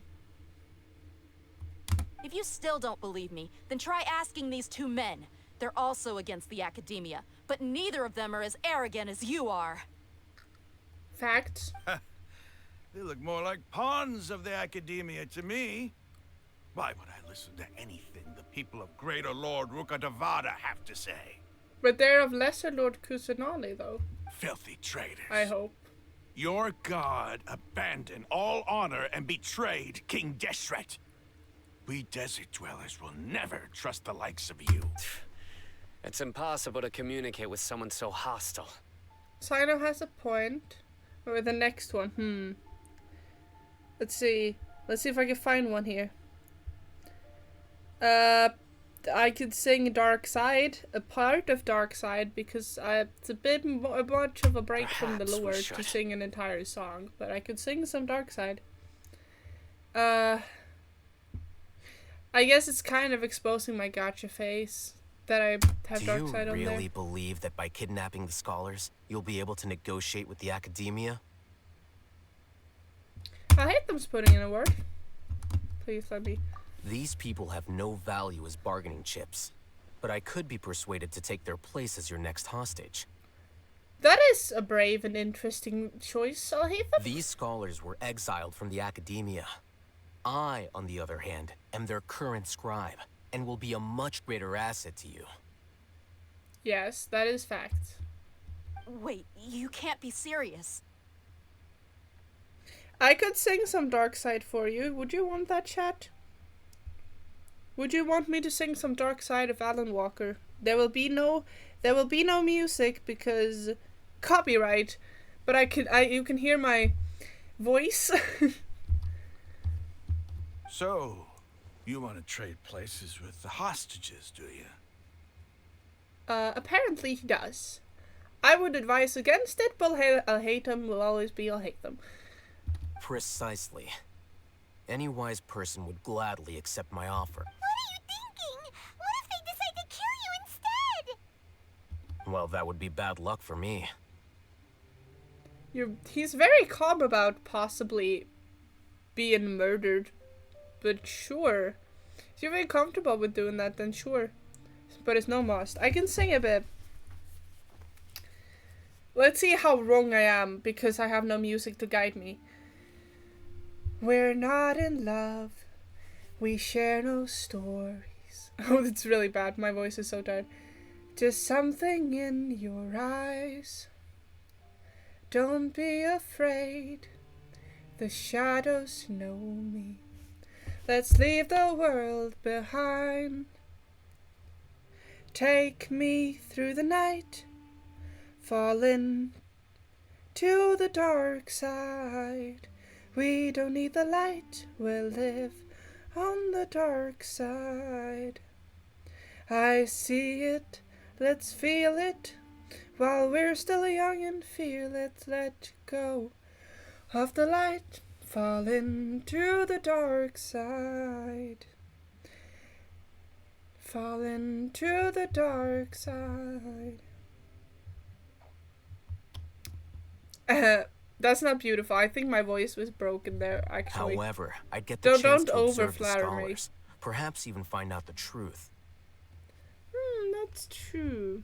If you still don't believe me, then try asking these two men. They're also against the academia, but neither of them are as arrogant as you are. Facts. They look more like pawns of the academia to me. Why would I listen to anything the people of Greater Lord Rukadavada have to say? But they're of Lesser Lord Kusanali, though. Filthy traitors. I hope. Your god abandoned all honor and betrayed King Deshret. We desert dwellers will never trust the likes of you. It's impossible to communicate with someone so hostile. Sino has a point. Or the next one. Let's see. Let's see if I can find one here. I could sing Dark Side, a part of Dark Side, because it's a bit much of a break from the lore to sing an entire song, but I could sing some Dark Side. I guess it's kind of exposing my gotcha face that I have Dark Side on there. Do you really believe that by kidnapping the scholars, you'll be able to negotiate with the academia? I hate them putting in a word. Please let me. These people have no value as bargaining chips, but I could be persuaded to take their place as your next hostage. That is a brave and interesting choice, I'll hate them. These scholars were exiled from the academia. I, on the other hand, am their current scribe, and will be a much greater asset to you. Yes, that is fact. Wait, you can't be serious. I could sing some Dark Side for you. Would you want that, chat? Would you want me to sing some Dark Side of Alan Walker? There will be no music because copyright, but you can hear my voice. So, you want to trade places with the hostages, do you? Apparently he does. I would advise against it, but I'll hate them. Will always be. I'll hate them. Precisely. Any wise person would gladly accept my offer. What are you thinking? What if they decide to kill you instead? Well, that would be bad luck for me. He's very calm about possibly being murdered. But sure. If you're very comfortable with doing that, then sure. But it's no must. I can sing a bit. Let's see how wrong I am, because I have no music to guide me. We're not in love. We share no stories. Oh, that's really bad. My voice is so tired. Just something in your eyes. Don't be afraid. The shadows know me. Let's leave the world behind. Take me through the night. Fall into the dark side. We don't need the light. We'll live on the dark side. I see it, let's feel it. While we're still young and fearless, let go of the light, fall into the dark side. Fall into the dark side. That's not beautiful. I think my voice was broken there, actually. However, I'd get the chance to observe the overflatter me. scholars, perhaps even find out the truth. That's true.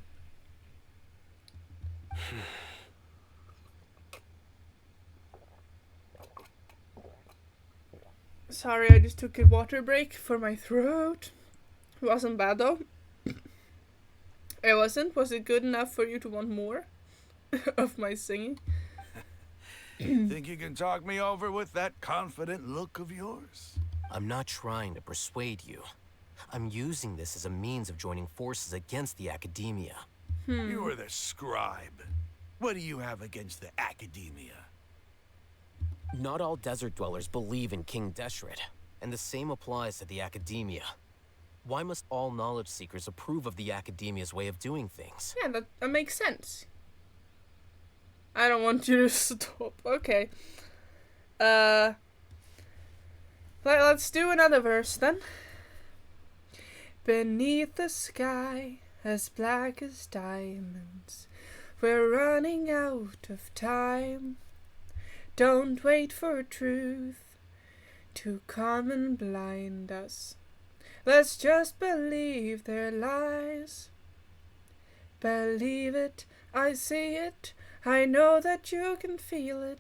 Sorry, I just took a water break for my throat. It wasn't bad though. It wasn't? Was it good enough for you to want more of my singing? Think you can talk me over with that confident look of yours? I'm not trying to persuade you. I'm using this as a means of joining forces against the academia. You are the scribe. What do you have against the academia? Not all desert dwellers believe in King Deshret, and the same applies to the academia. Why must all knowledge seekers approve of the academia's way of doing things? Yeah, that makes sense. I don't want you to stop. Okay. Let's do another verse then. Beneath the sky, as black as diamonds, we're running out of time. Don't wait for truth to come and blind us. Let's just believe their lies. Believe it, I see it, I know that you can feel it.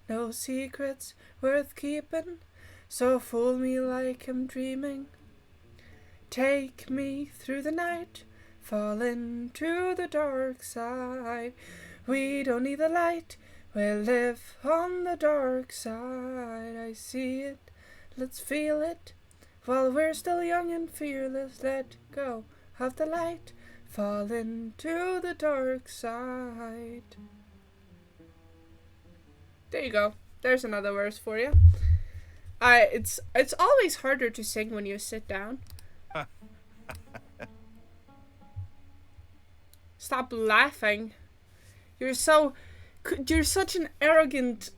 No secrets worth keeping, so fool me like I'm dreaming. Take me through the night, fall into the dark side. We don't need the light, we'll live on the dark side. I see it, let's feel it. While we're still young and fearless, let go of the light, fall into the dark side. There you go. There's another verse for you. It's always harder to sing when you sit down. Stop laughing. You're such an arrogant.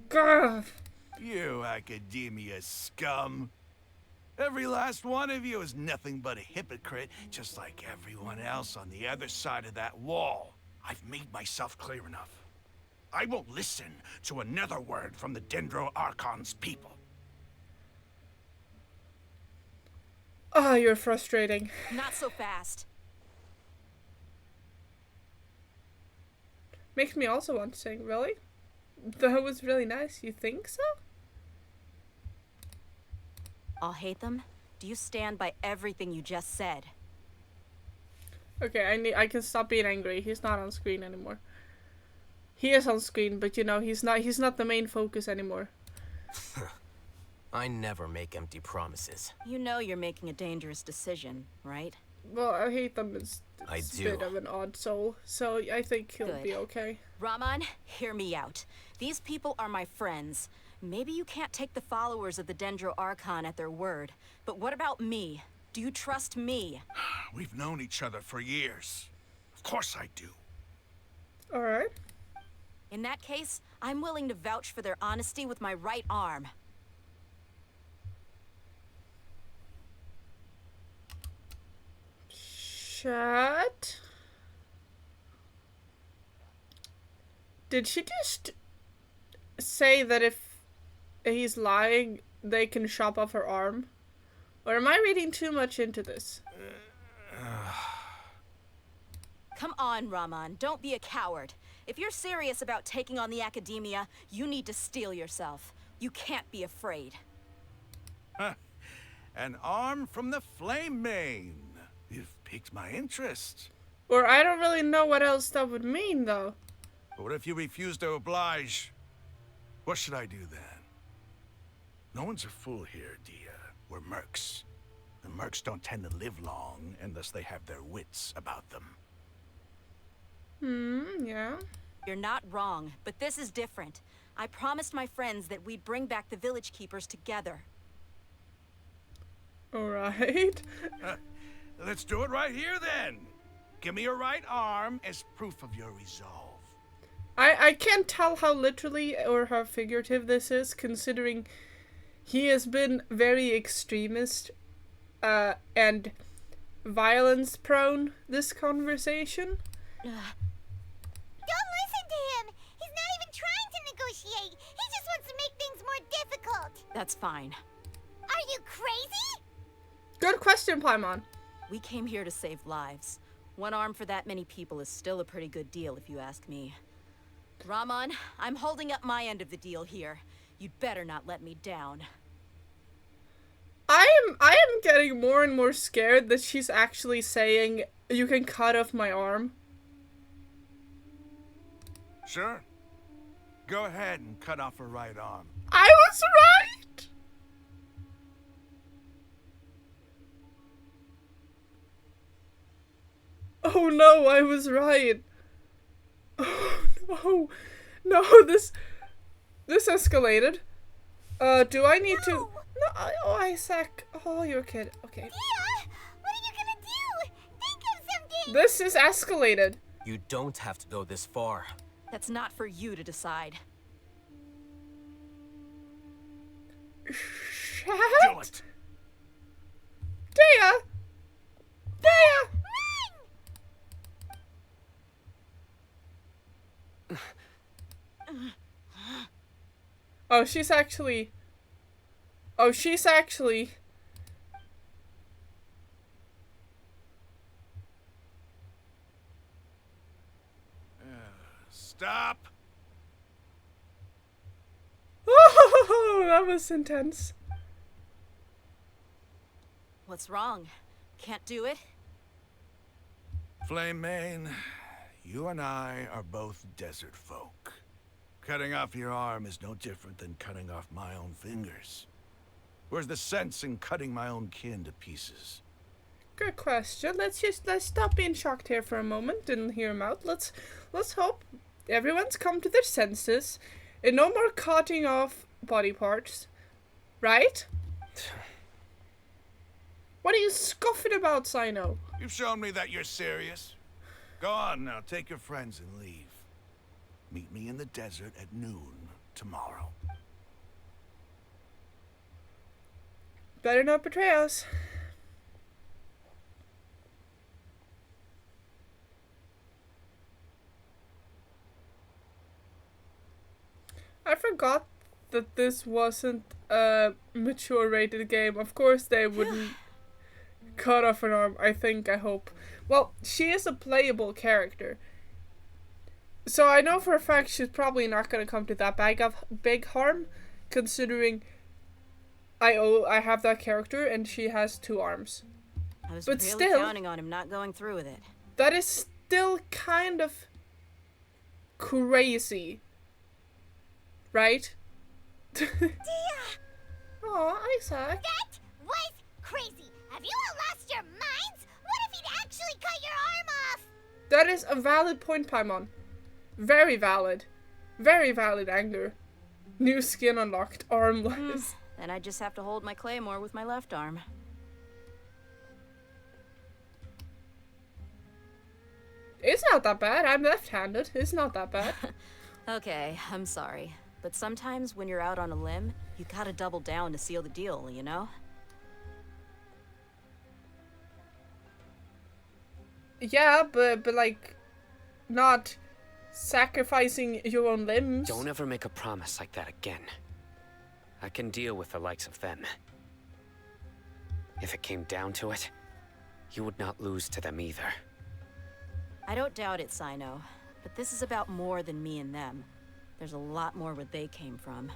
Grr. You academia scum. Every last one of you is nothing but a hypocrite, just like everyone else on the other side of that wall. I've made myself clear enough. I won't listen to another word from the Dendro Archon's people. Oh, you're frustrating. Not so fast. Makes me also want to sing. Really? That was really nice. You think so? I'll hate them. Do you stand by everything you just said? Okay, I can stop being angry. He's not on screen anymore. He is on screen, but you know, he's not the main focus anymore. I never make empty promises. You know you're making a dangerous decision, right? Well, I hate them as I a do. bit of an odd soul, so I think he'll Good. be okay. Raman, hear me out. These people are my friends. Maybe you can't take the followers of the Dendro Archon at their word, but what about me? Do you trust me? We've known each other for years. Of course I do. Alright. In that case, I'm willing to vouch for their honesty with my right arm. Chat. Did she just say that if he's lying, they can chop off her arm? Or am I reading too much into this? Come on, Raman, don't be a coward. If you're serious about taking on the academia, you need to steel yourself. You can't be afraid. An arm from the Flame Mane. You've piqued my interest. Or I don't really know what else that would mean, though. But what if you refuse to oblige? What should I do then? No one's a fool here, Dia. We're mercs. The mercs don't tend to live long unless they have their wits about them. Yeah. You're not wrong, but this is different. I promised my friends that we'd bring back the village keepers together. Alright. Let's do it right here then. Give me your right arm as proof of your resolve. I can't tell how literally or how figurative this is, considering he has been very extremist and violence prone this conversation. Don't listen to him. He's not even trying to negotiate. He just wants to make things more difficult. That's fine. Are you crazy? Good question, Paimon. We came here to save lives. One arm for that many people is still a pretty good deal, if you ask me. Ramon, I'm holding up my end of the deal here. You'd better not let me down. I am getting more and more scared that she's actually saying, you can cut off my arm. Sure. Go ahead and cut off her right arm. I was right! Oh no, I was right. Oh no. No, this escalated. Do I need to... No, oh, Isaac. Oh, you're a kid. Okay. Tia, what are you gonna do? Think of something! This is escalated. You don't have to go this far. That's not for you to decide. Shut. Do it. Dea! Dea! Oh, she's actually... Oh, she's actually... Stop. Oh, that was intense. What's wrong? Can't do it? Flame Mane, you and I are both desert folk. Cutting off your arm is no different than cutting off my own fingers. Where's the sense in cutting my own kin to pieces? Good question. Let's stop being shocked here for a moment and hear him out. Let's hope everyone's come to their senses and no more cutting off body parts. Right? What are you scoffing about, Sino? You've shown me that you're serious. Go on now, take your friends and leave. Meet me in the desert at noon tomorrow. Better not betray us. I forgot that this wasn't a mature rated game. Of course they wouldn't cut off an arm, I hope. Well, she is a playable character. So I know for a fact she's probably not going to come to that big harm, considering I have that character and she has 2 arms. I was But really still, counting on him not going through with it. that is still kind of crazy. Right? Tia! Aw, Isaac. That was crazy! Have you all lost your minds? What if he'd actually cut your arm off? That is a valid point, Paimon. Very valid. Very valid anger. New skin unlocked, armless. Then I just have to hold my claymore with my left arm. It's not that bad. I'm left-handed. It's not that bad. Okay, I'm sorry. But sometimes when you're out on a limb, you gotta double down to seal the deal, you know? Yeah, but like, not sacrificing your own limbs. Don't ever make a promise like that again. I can deal with the likes of them. If it came down to it, you would not lose to them either. I don't doubt it, Sino. But this is about more than me and them. There's a lot more where they came from.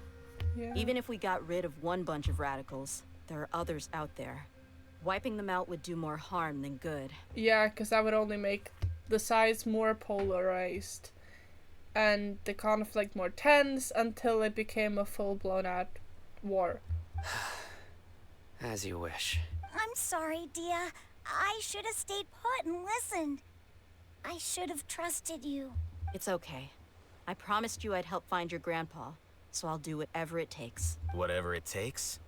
Yeah. Even if we got rid of one bunch of radicals, there are others out there. Wiping them out would do more harm than good. Yeah, because that would only make the sides more polarized and the conflict more tense until it became a full-blown out war. As you wish. I'm sorry, Dia. I should have stayed put and listened. I should have trusted you. It's okay. I promised you I'd help find your grandpa, so I'll do whatever it takes. Whatever it takes?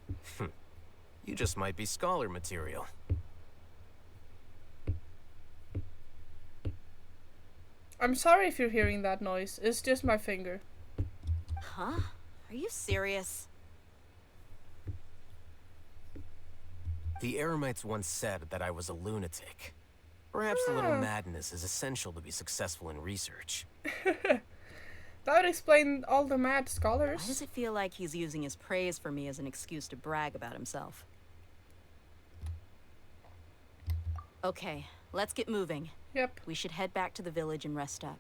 You just might be scholar material. I'm sorry if you're hearing that noise. It's just my finger. Huh? Are you serious? The Eremites once said that I was a lunatic. Perhaps a little madness is essential to be successful in research. That would explain all the mad scholars. Why does it feel like he's using his praise for me as an excuse to brag about himself? Okay, let's get moving. Yep. We should head back to the village and rest up.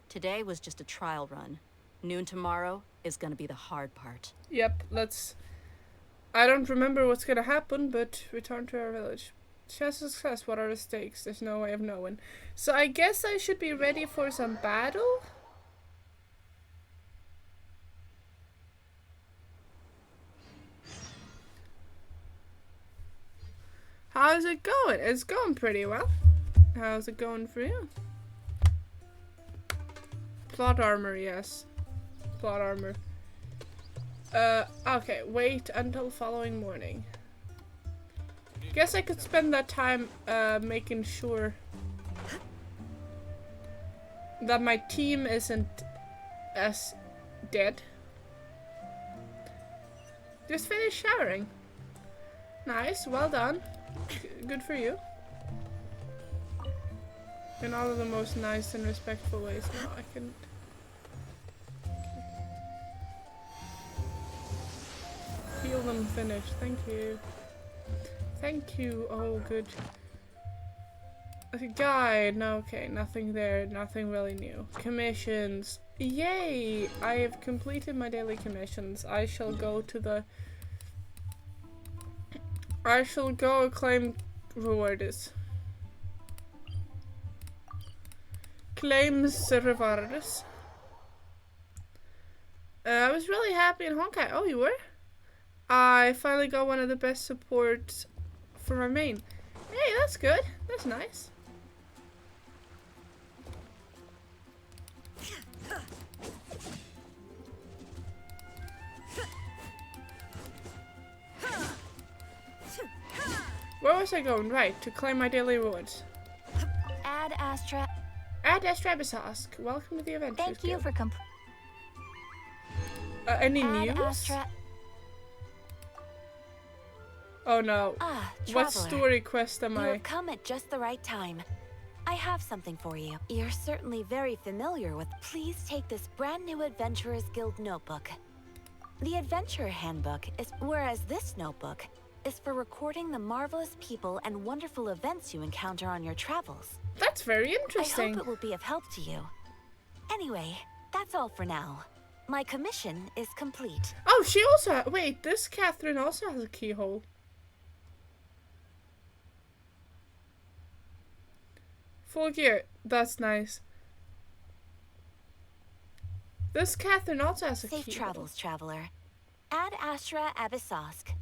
Today was just a trial run. Noon tomorrow is gonna be the hard part. Yep, let's... I don't remember what's gonna happen, but return to our village. Chance of success, what are the stakes? There's no way of knowing. So I guess I should be ready for some battle? How's it going? It's going pretty well. How's it going for you? Plot armor, yes. Plot armor. Okay, wait until following morning. Guess I could spend that time, making sure that my team isn't as dead. Just finished showering. Nice, well done. Good for you. In all of the most nice and respectful ways. No, I can... Feel them finished. Thank you. Thank you. Oh, good. Okay, guide. No, okay. Nothing there. Nothing really new. Commissions. Yay! I have completed my daily commissions. I shall go to the... I shall go claim rewards. Claims rewards. I was really happy in Honkai. Oh, you were? I finally got one of the best supports for my main. Hey, that's good. That's nice. Where was I going? Right, to claim my daily rewards. Ad Astra. Ad Astra Abyssosque. Welcome to the Adventure Thank you for any Ad news? Astra. Oh no. Ah, What traveler. story quest am You I? have come at just the right time. I have something for you. You're certainly very familiar with. Please take this brand new Adventurers Guild notebook. The Adventurer Handbook is, whereas this notebook is for recording the marvelous people and wonderful events you encounter on your travels. That's very I interesting. hope it will be of help to you. Anyway, that's all for now. My commission is complete. Oh, she also wait, this Catherine also has a keyhole. Full gear. That's nice. This Catherine also has a Safe keyhole. travels, traveler. Ad Astra Abyssosque.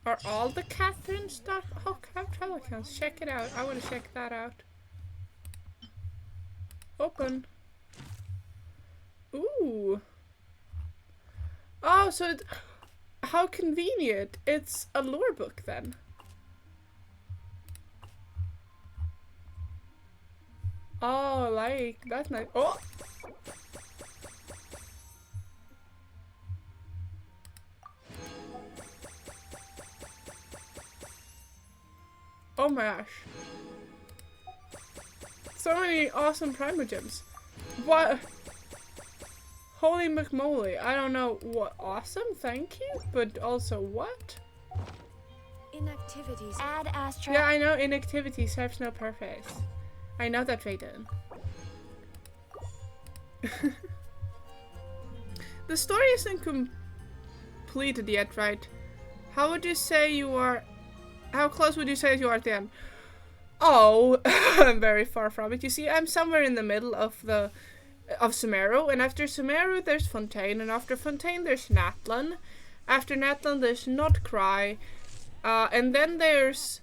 Are all the Catherine stuff? Oh, travel accounts. Check it out. I want to check that out. Open. Ooh. Oh, so how convenient. It's a lore book then. Oh, like, that's nice. Oh! Oh my gosh. So many awesome primer gems. What? Holy McMoly. I don't know what. Awesome, thank you. But also what? Inactivities. Ad Astra. Yeah, I know inactivity serves no purpose. I know that, Raiden. The story isn't completed yet, right? How would you say you are... How close would you say you are at the end? Oh, I'm very far from it. You see, I'm somewhere in the middle of Sumeru, and after Sumeru there's Fontaine, and after Fontaine there's Natlan. After Natlan there's Not Cry, and then there's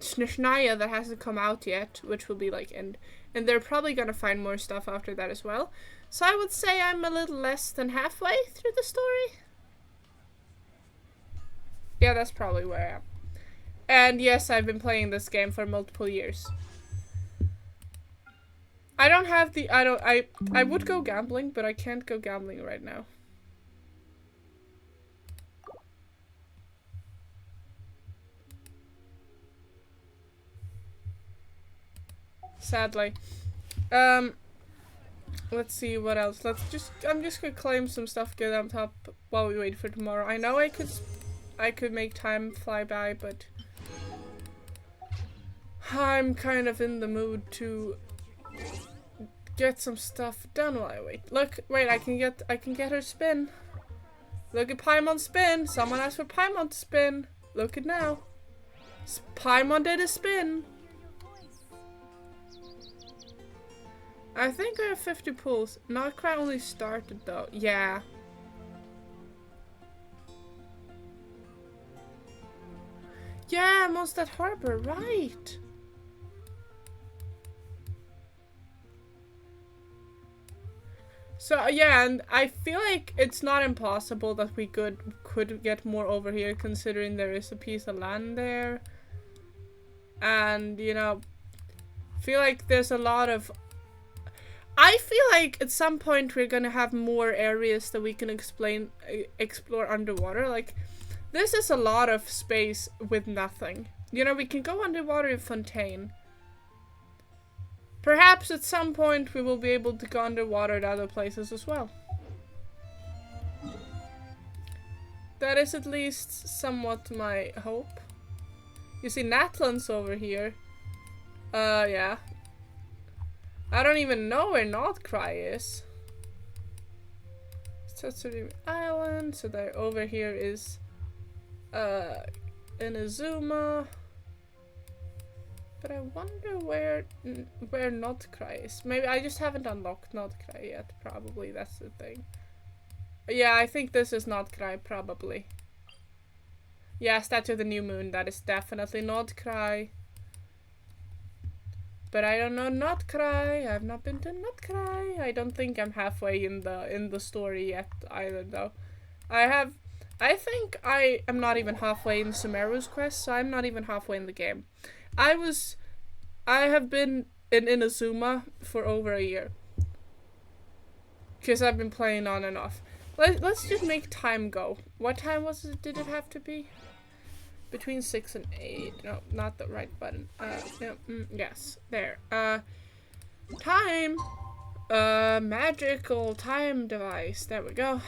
Snishnia that hasn't come out yet, which will be like and they're probably gonna find more stuff after that as well. So I would say I'm a little less than halfway through the story. Yeah, that's probably where I am. And yes, I've been playing this game for multiple years. I don't have the, I would go gambling, but I can't go gambling right now. Sadly. Let's see what else. I'm just gonna claim some stuff, get on top while we wait for tomorrow. I know I could make time fly by, but I'm kind of in the mood to get some stuff done while I wait. Look, wait, I can get her spin. Look at Paimon spin. Someone asked for Paimon to spin. Look at now. Paimon did a spin. I think I have 50 pulls. Not quite only started though. Yeah. Yeah, Mondstadt Harbor, right. So yeah, and I feel like it's not impossible that we could get more over here, considering there is a piece of land there. And you know, feel like there's a lot of, I feel like at some point we're gonna have more areas that we can explore underwater. Like, this is a lot of space with nothing. You know, we can go underwater in Fontaine. Perhaps at some point we will be able to go underwater at other places as well. That is at least somewhat my hope. You see, Natlan's over here. Yeah. I don't even know where Nordcry is. Setsuri Island, so there over here is Inazuma. But I wonder where Nordcry is. Maybe I just haven't unlocked Nordcry yet, probably, that's the thing. Yeah, I think this is Nordcry, probably. Yeah, Statue of the New Moon, that is definitely Nordcry. But I don't know Nordcry. I've not been to Nordcry. I don't think I'm halfway in the story yet either though. I think I am not even halfway in Sumeru's quest, so I'm not even halfway in the game. I have been in Inazuma for over a year. Because I've been playing on and off. Let's just make time go. What time did it have to be? Between 6 and 8. No, not the right button. No, yes. There. Time. Magical time device. There we go.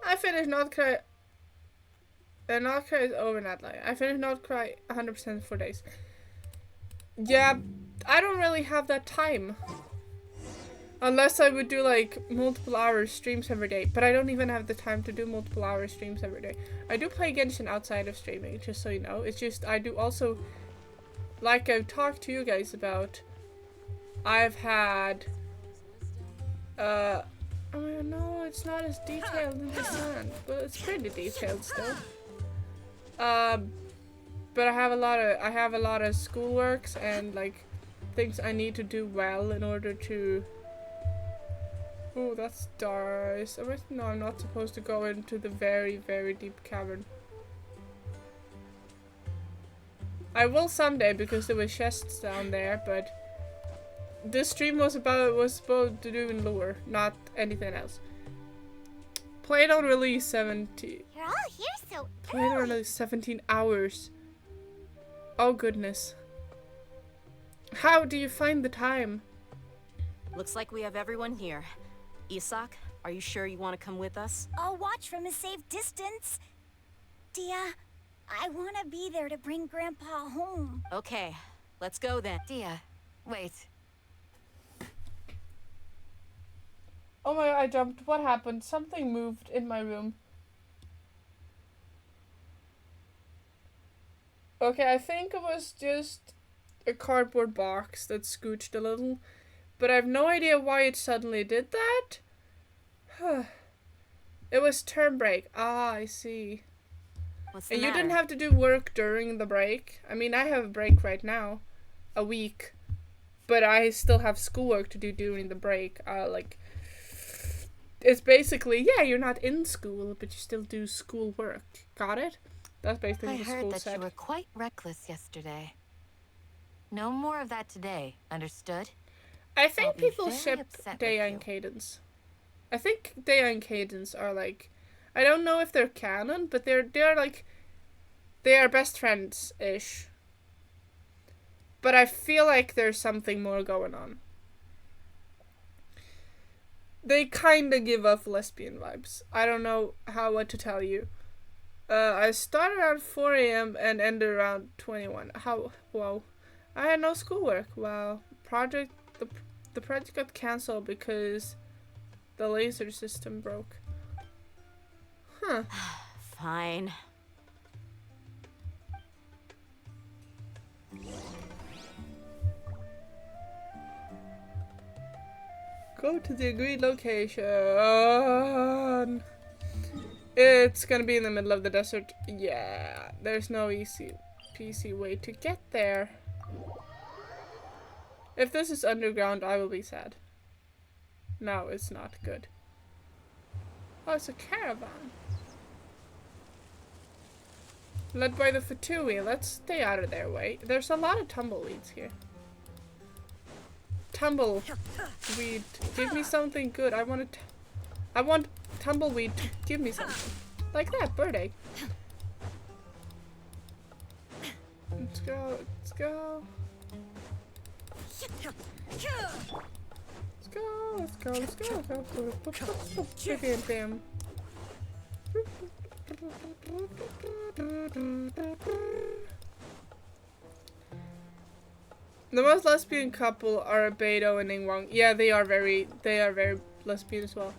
I finished Nordcry. Nordcry is over Natline. I finished Nordcry 100% in 4 days. Yeah, I don't really have that time. Unless I would do like multiple hours streams every day. But I don't even have the time to do multiple hours streams every day. I do play Genshin outside of streaming, just so you know. It's just I do also, like I've talked to you guys about, I've had oh no, it's not as detailed in the sun. But it's pretty detailed still. But I have a lot of schoolworks and like things I need to do well in order to. Oh, that's dark. No, I'm not supposed to go into the very, very deep cavern. I will someday because there were chests down there, but this stream was supposed to do in lore, not anything else. Played on release 17. You're all here so Played on release 17 hours. Oh goodness. How do you find the time? Looks like we have everyone here. Isak, are you sure you want to come with us? I'll watch from a safe distance. Dia, I want to be there to bring Grandpa home. Okay, let's go then. Dia, wait. Oh my god, I jumped. What happened? Something moved in my room. Okay, I think it was just a cardboard box that scooched a little. But I have no idea why it suddenly did that. It was term break. Ah, I see. What's the And matter? you didn't have to do work during the break. I mean, I have a break right now. A week. but I still have schoolwork to do during the break. It's basically, yeah, you're not in school, but you still do schoolwork. Got it? That's basically I what the heard school that said. you were quite reckless yesterday. No more of that today, understood? I think I'll be people very ship upset with Dea you. and Cadence. I think Dea and Cadence are like, I don't know if they're canon, but they're like, they are best friends-ish. But I feel like there's something more going on. They kind of give off lesbian vibes. I don't know what to tell you. I started around 4 a.m. and ended around 21. Wow. I had no schoolwork. Wow. The project got cancelled because the laser system broke. Huh. Fine. Go to the agreed location. It's gonna be in the middle of the desert. Yeah, there's no easy peasy way to get there. If this is underground, I will be sad. No, it's not good. Oh, it's a caravan. Led by the Fatui. Let's stay out of their way. There's a lot of tumbleweeds here. Tumbleweed, give me something good. I want tumbleweed to give me something. Like that, bird egg. Let's go, let's go. Let's go. Bam, bam. The most lesbian couple are Beidou and Ningguang. Yeah, they are very lesbian as well.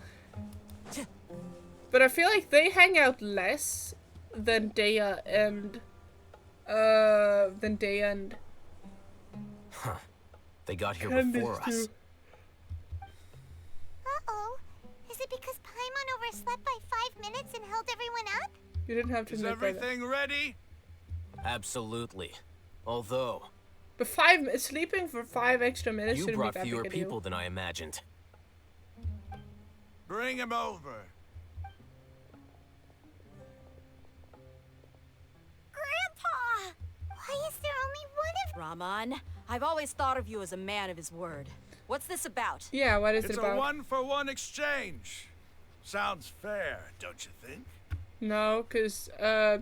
But I feel like they hang out less than Dea and Huh. They got here Candice before us. too. Uh-oh. Is it because Paimon overslept by 5 minutes and held everyone up? You didn't have to Is admit by that. everything ready? Absolutely. Although, But sleeping for 5 extra minutes you shouldn't be brought that fewer big a deal. people than I imagined. Bring him over. Grandpa! Why is there only one of... Raman, I've always thought of you as a man of his word. What's this about? Yeah, what is It's it a about? one-for-one exchange. Sounds fair, don't you think? No, because, no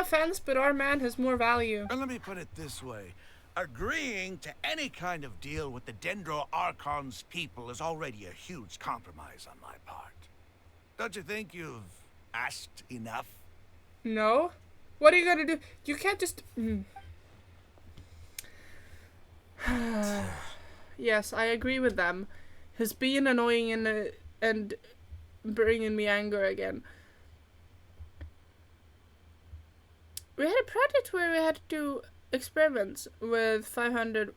offense, but our man has more value. And let me put it this way. Agreeing to any kind of deal with the Dendro Archon's people is already a huge compromise on my part. Don't you think you've asked enough? No? What are you gonna do? You can't just... Yes, I agree with them. He's being annoying and bringing me anger again. We had a project where we had to do experiments with 500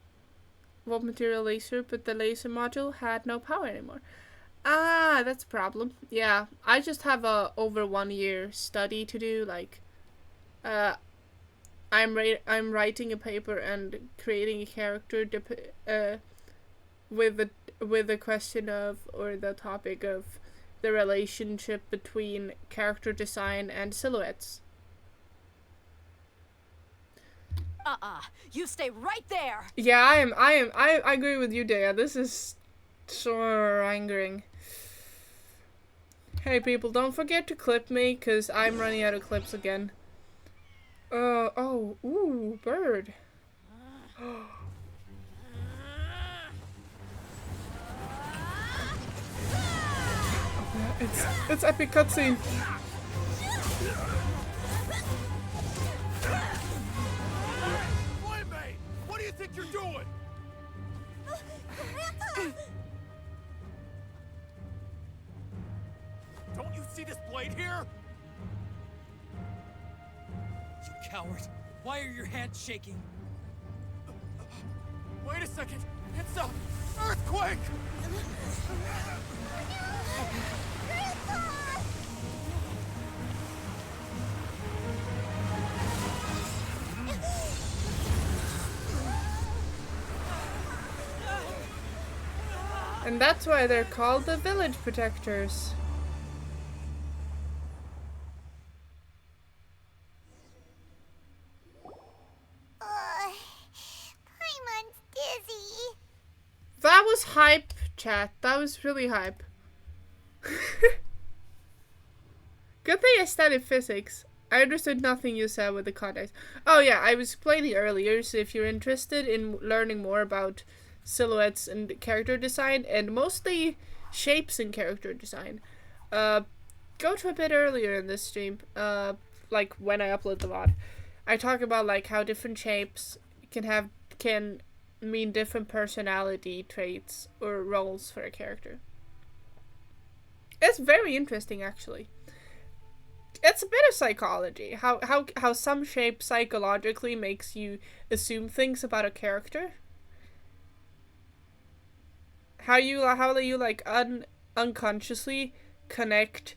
volt material laser, but the laser module had no power anymore. Ah, that's a problem. Yeah, I just have a over 1 year study to do. Like, I'm writing a paper and creating a character with the question of, or the topic of, the relationship between character design and silhouettes. You stay right there. Yeah, I agree with you, Dea. This is so angering. Hey people, don't forget to clip me, cause I'm running out of clips again. Ooh, bird. It's epic cutscene. Wait, mate! What do you think you're doing? Don't you see this blade here? You coward! Why are your hands shaking? Wait a second! It's a earthquake! And that's why they're called the village protectors. Paimon's dizzy. That was hype, chat. That was really hype. Good thing I studied physics. I understood nothing you said with the context. Oh yeah, I was explaining earlier, so if you're interested in learning more about silhouettes and character design, and mostly shapes and character design, go to a bit earlier in this stream, like when I upload the VOD. I talk about like how different shapes can mean different personality traits or roles for a character. It's very interesting, actually. It's a bit of psychology. How some shape psychologically makes you assume things about a character. How you like unconsciously connect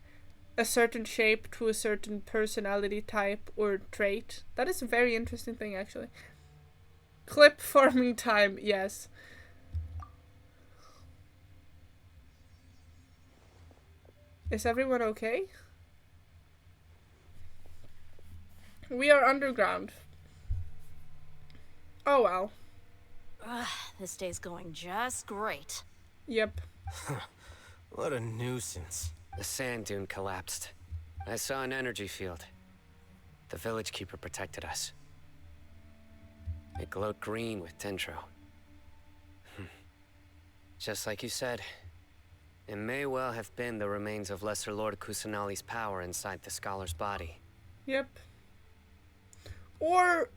a certain shape to a certain personality type or trait. That is a very interesting thing, actually. Clip forming time, yes. Is everyone okay? We are underground. Oh well. This day's going just great. Yep. What a nuisance. The sand dune collapsed. I saw an energy field. The village keeper protected us. It glowed green with dendro. Just like you said, it may well have been the remains of Lesser Lord Kusanali's power inside the scholar's body. Yep. Or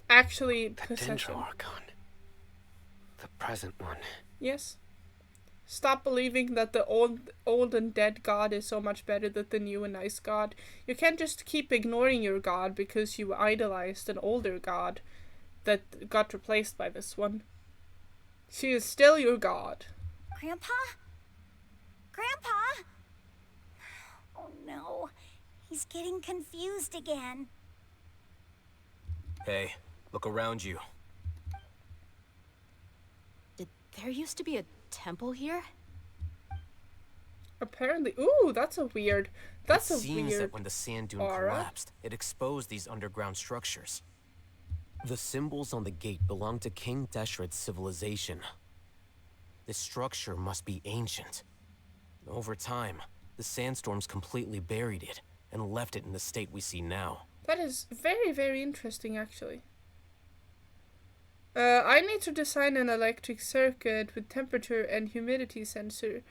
actually the possession. Dendro Archon. The present one. Yes. Stop believing that the old and dead god is so much better than the new and nice god. You can't just keep ignoring your god because you idolized an older god that got replaced by this one. She is still your god. Grandpa? Grandpa? Oh no. He's getting confused again. Hey, look around you. Did there used to be a temple here? Apparently. Ooh, that's a weird. That's it a seems weird that when the sand dune aura. collapsed, it exposed these underground structures. The symbols on the gate belong to King Deshret's civilization. This structure must be ancient. Over time, the sandstorms completely buried it and left it in the state we see now. That is very, very interesting, actually. I need to design an electric circuit with temperature and humidity sensor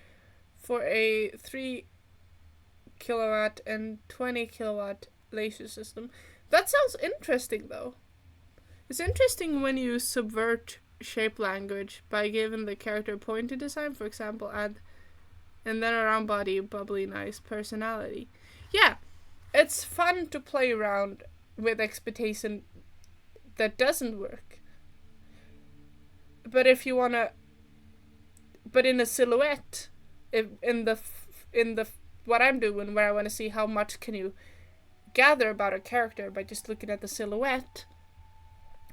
for a 3 kilowatt and 20 kilowatt laser system. That sounds interesting, though. It's interesting when you subvert shape language by giving the character pointy design, for example, and then a round body, bubbly, nice personality. Yeah, it's fun to play around with expectation that doesn't work. But if you wanna, but in a silhouette, in the what I'm doing, where I want to see how much can you gather about a character by just looking at the silhouette,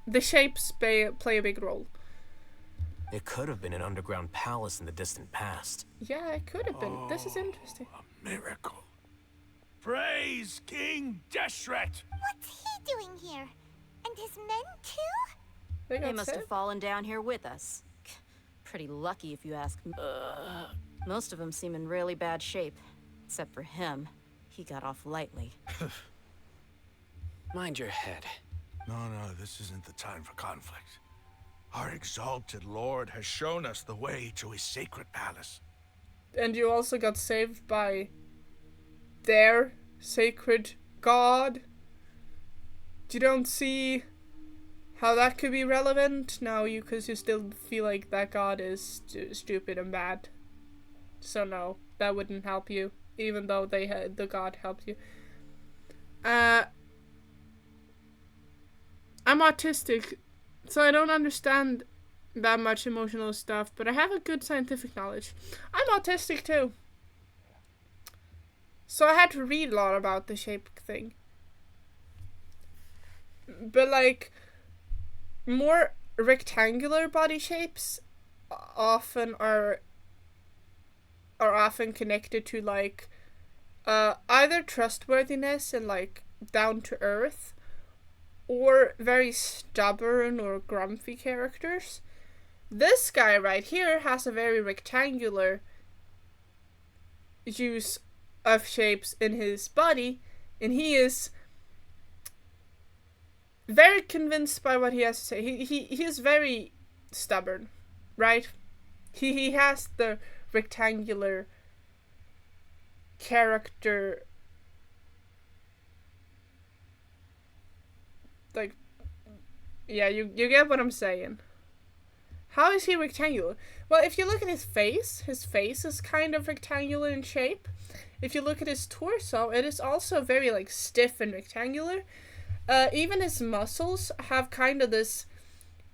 the shapes play a big role. It could have been an underground palace in the distant past. Yeah, it could have been. This is interesting. A miracle. Praise King Deshret! What's he doing here? And his men too? They must have fallen down here with us. Pretty lucky if you ask me. Most of them seem in really bad shape. Except for him. He got off lightly. Mind your head. No, this isn't the time for conflict. Our exalted lord has shown us the way to his sacred palace. And you also got saved by their sacred god. You don't see how that could be relevant now, because you still feel like that god is stupid and bad. So no, that wouldn't help you, even though the god helped you. I'm autistic, so I don't understand that much emotional stuff, but I have a good scientific knowledge. I'm autistic too. So I had to read a lot about the shape thing. But like, more rectangular body shapes often are are often connected to like either trustworthiness and like down to earth, or very stubborn or grumpy characters. This guy right here has a very rectangular use of shapes in his body, and he is very convinced by what he has to say. He is very stubborn, right? He has the rectangular character, like, yeah, you get what I'm saying. How is he rectangular? Well, if you look at his face is kind of rectangular in shape. If you look at his torso, it is also very like stiff and rectangular. Even his muscles have kind of this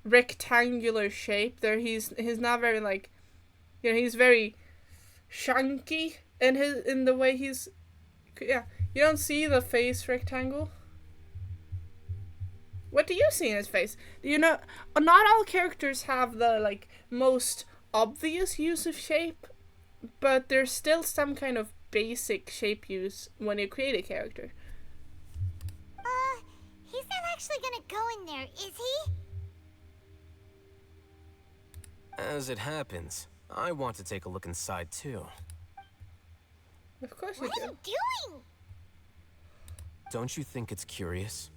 rectangular shape. He's not very like, you know, he's very chunky in the way he's, yeah. You don't see the face rectangle. What do you see in his face? You know, not all characters have the like most obvious use of shape, but there's still some kind of basic shape use when you create a character. He's not actually gonna go in there, is he? As it happens, I want to take a look inside too. Of course you What do. are you doing? Don't you think it's curious?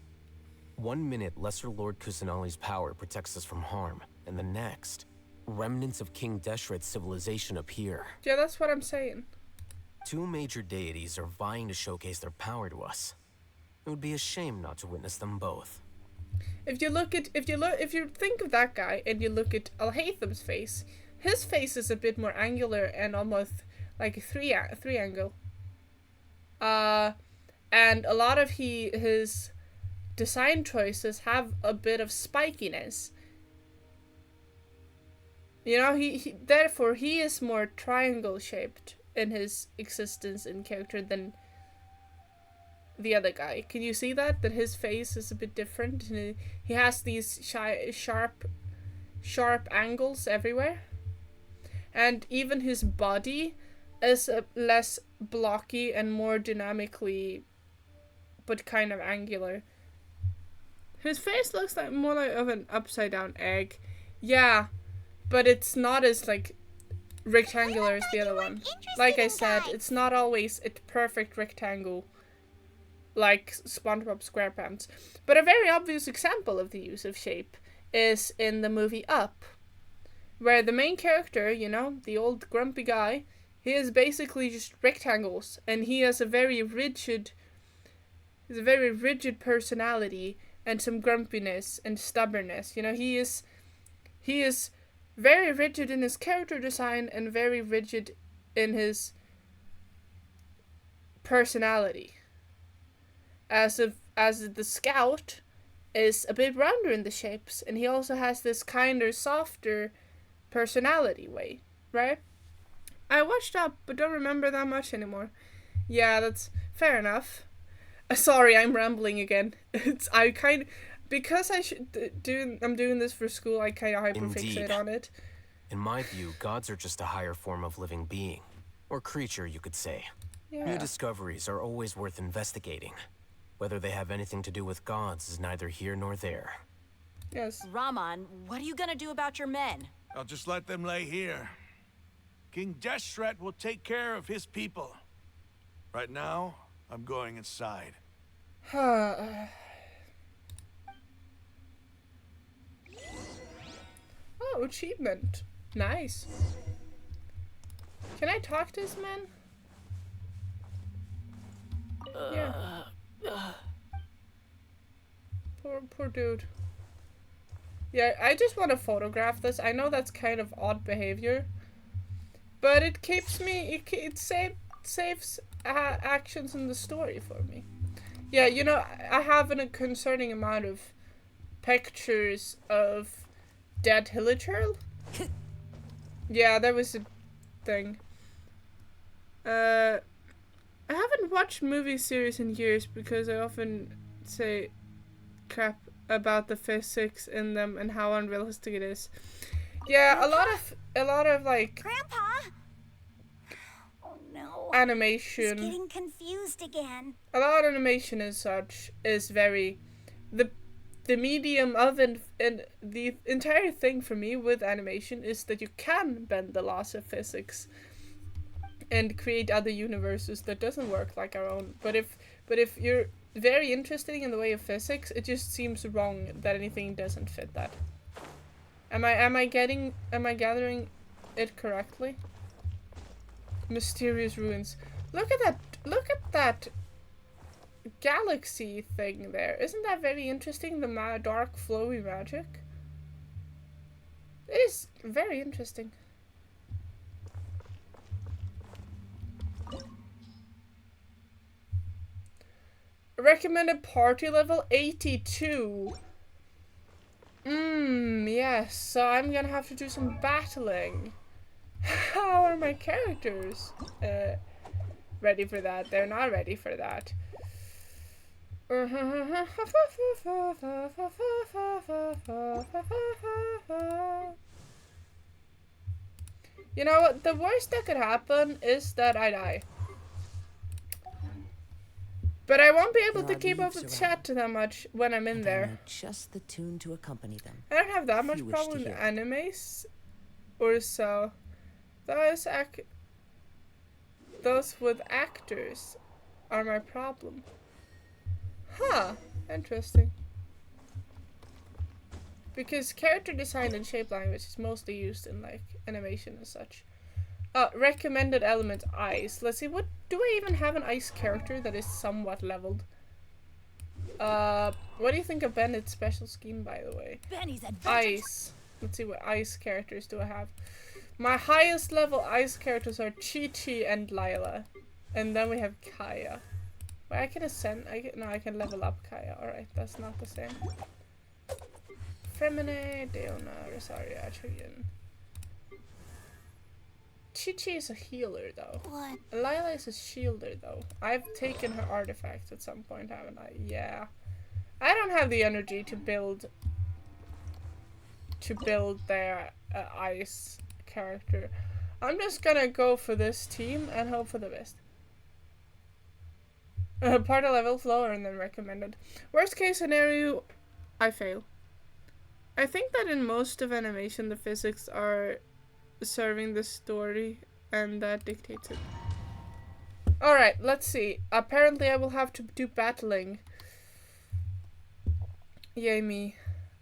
1 minute, Lesser Lord Kusanali's power protects us from harm, and the next, remnants of King Deshret's civilization appear. Yeah, that's what I'm saying. 2 major deities are vying to showcase their power to us. It would be a shame not to witness them both. If you think of that guy and you look at Alhaitham's face, his face is a bit more angular and almost like a three angle. And a lot of his design choices have a bit of spikiness. You know, therefore he is more triangle shaped in his existence in character than the other guy. Can you see that his face is a bit different? And he has these sharp angles everywhere, and even his body is less blocky and more dynamically, but kind of angular. His face looks like more like of an upside down egg. Yeah, but it's not as like rectangular as the other one. Like I said, it's not always a perfect rectangle like SpongeBob SquarePants. But a very obvious example of the use of shape is in the movie Up, where the main character, you know, the old grumpy guy, he is basically just rectangles, and he has a very rigid personality and some grumpiness and stubbornness. You know, he is very rigid in his character design and very rigid in his personality. As the Scout is a bit rounder in the shapes, and he also has this kinder, softer personality way, right? I watched Up, but don't remember that much anymore. Yeah, that's fair enough. Sorry, I'm rambling again. Because I'm doing this for school, I kind of hyperfixate on it. In my view, gods are just a higher form of living being, or creature, you could say. Yeah. New discoveries are always worth investigating. Whether they have anything to do with gods is neither here nor there. Yes. Raman, what are you gonna do about your men? I'll just let them lay here. King Deshret will take care of his people. Right now, I'm going inside. Oh, achievement. Nice. Can I talk to this man? Yeah. Poor dude. Yeah, I just want to photograph this. I know that's kind of odd behavior, but it keeps me. It saves actions in the story for me. Yeah, you know, I have a concerning amount of pictures of dead Hilichurl. Yeah, that was a thing. I haven't watched movie series in years because I often say crap about the physics in them and how unrealistic it is. Yeah, a lot of like Grandpa, animation, He's getting confused again. a lot of animation and such is very, the medium of and the entire thing for me with animation is that you can bend the laws of physics and create other universes that doesn't work like our own. But if you're very interesting in the way of physics, it just seems wrong that anything doesn't fit that. Am I gathering it correctly? Mysterious ruins. Look at that galaxy thing there. Isn't that very interesting? The dark flowy magic. It is very interesting. Recommended party level 82. Yes, so I'm gonna have to do some battling. How are my characters ready for that? They're not ready for that. You know what? The worst that could happen is that I die. But I won't be able to keep up with chat that much when I'm in there. Just the tune to accompany them. I don't have that much problem with animes or so. Those with actors are my problem. Huh, interesting. Because character design and shape language is mostly used in like animation and such. Recommended element ice. Let's see, what do I even have an ice character that is somewhat leveled? What do you think of Bennett's special scheme, by the way? Benny's ice. Let's see, what ice characters do I have? My highest level ice characters are Chi-Chi and Lila. And then we have Kaya. Wait, I can ascend. I can level up Kaya. Alright, that's not the same. Femine, Deona, Rosaria, Trian. Chi-Chi is a healer, though. What? Lila is a shielder, though. I've taken her artifacts at some point, haven't I? Yeah. I don't have the energy to build their ice character. I'm just gonna go for this team and hope for the best. Part of level floor and then recommended. Worst case scenario, I fail. I think that in most of animation the physics are serving the story and that dictates it. Alright, let's see. Apparently I will have to do battling. Yay me.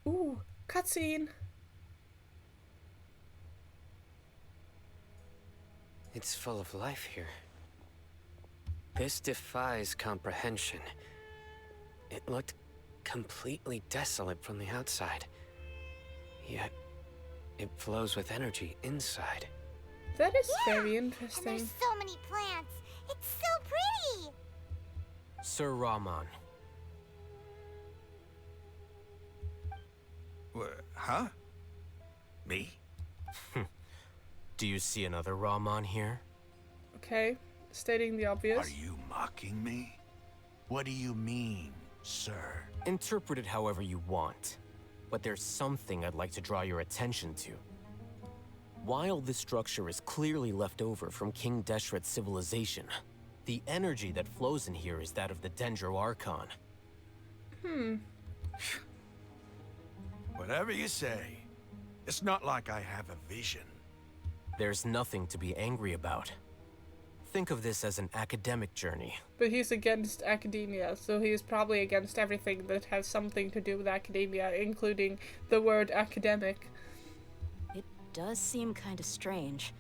Ooh, cutscene. It's full of life here. This defies comprehension. It looked completely desolate from the outside. Yet, it flows with energy inside. That is very And interesting. there's so many plants. It's so pretty. Sir Rahman. Huh? Me? Do you see another Rahman here? Okay, stating the obvious. Are you mocking me? What do you mean, sir? Interpret it however you want. But there's something I'd like to draw your attention to. While this structure is clearly left over from King Deshret's civilization, the energy that flows in here is that of the Dendro Archon. Whatever you say. It's not like I have a vision. There's nothing to be angry about. Think of this as an academic journey. But he's against academia, so he is probably against everything that has something to do with academia, including the word academic. It does seem kind of strange.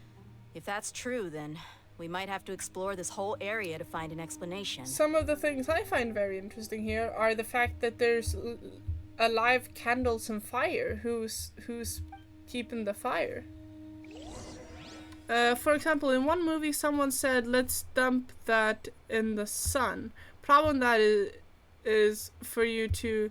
If that's true, then we might have to explore this whole area to find an explanation. Some of the things I find very interesting here are the fact that there's alive candles and fire. Who's keeping the fire? For example, in one movie someone said, let's dump that in the sun. Problem that is for you to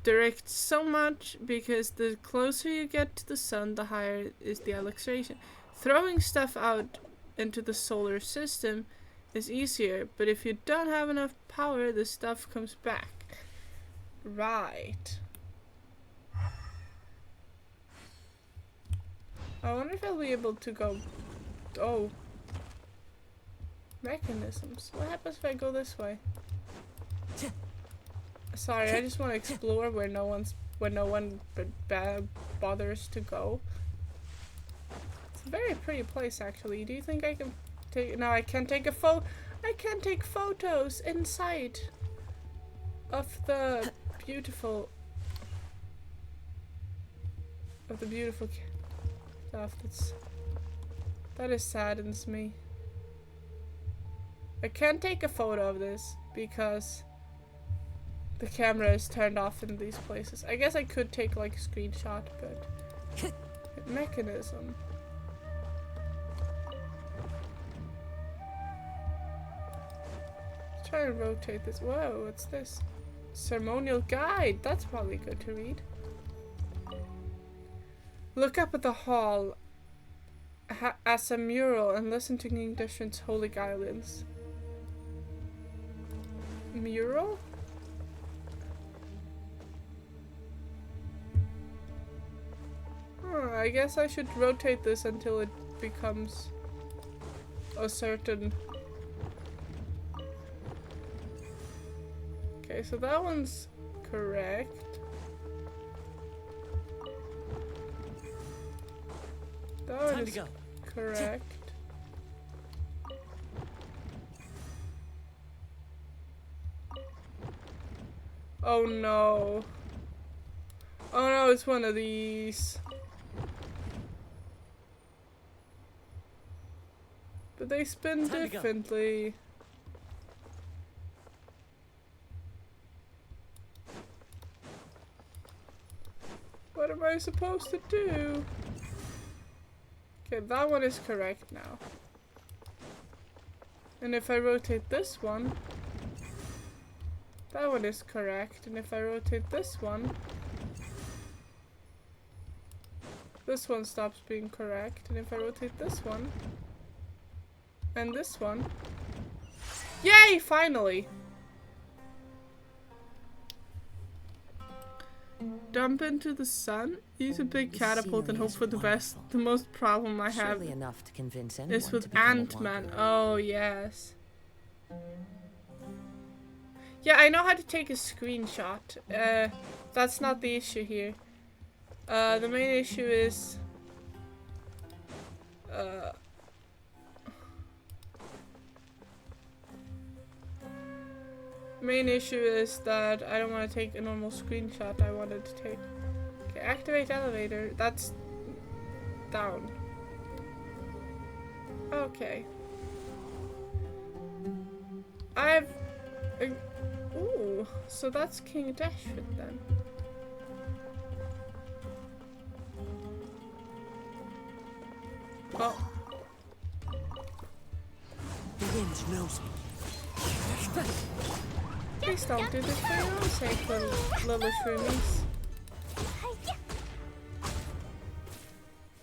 direct so much, because the closer you get to the sun, the higher is the acceleration. Throwing stuff out into the solar system is easier, but if you don't have enough power, the stuff comes back. Right. I wonder if I'll be able to go... Oh. Mechanisms. What happens if I go this way? Sorry, I just want to explore where no one bothers to go. It's a very pretty place, actually. Do you think I can take? No, I can't take a photo. I can't take photos inside of the beautiful stuff. That saddens me. I can't take a photo of this because the camera is turned off in these places. I guess I could take like a screenshot, but mechanism. Let's try and rotate this. Whoa, what's this? Ceremonial guide. That's probably good to read. Look up at the hall as a mural and listen to King Deshret's holy guidance. Mural? I guess I should rotate this until it becomes a certain... Okay, so that one's correct. That one is correct. Oh no. Oh no, it's one of these. But they spin differently. What am I supposed to do? Okay, that one is correct now. And if I rotate this one, that one is correct. And if I rotate this one stops being correct. And if I rotate this one, and this one, yay, finally! Dump into the sun, use a big catapult and hope for the best. The most problem I have enough to convince is with Ant-Man. Oh, yes. Yeah, I know how to take a screenshot. That's not the issue here. The main issue is... main issue is that I don't want to take a normal screenshot. I wanted to take... Okay, activate elevator. That's down. Okay. Ooh, so that's King Deshret then. Oh. The wind knows me. Please don't do this for your own sake, little shroomies.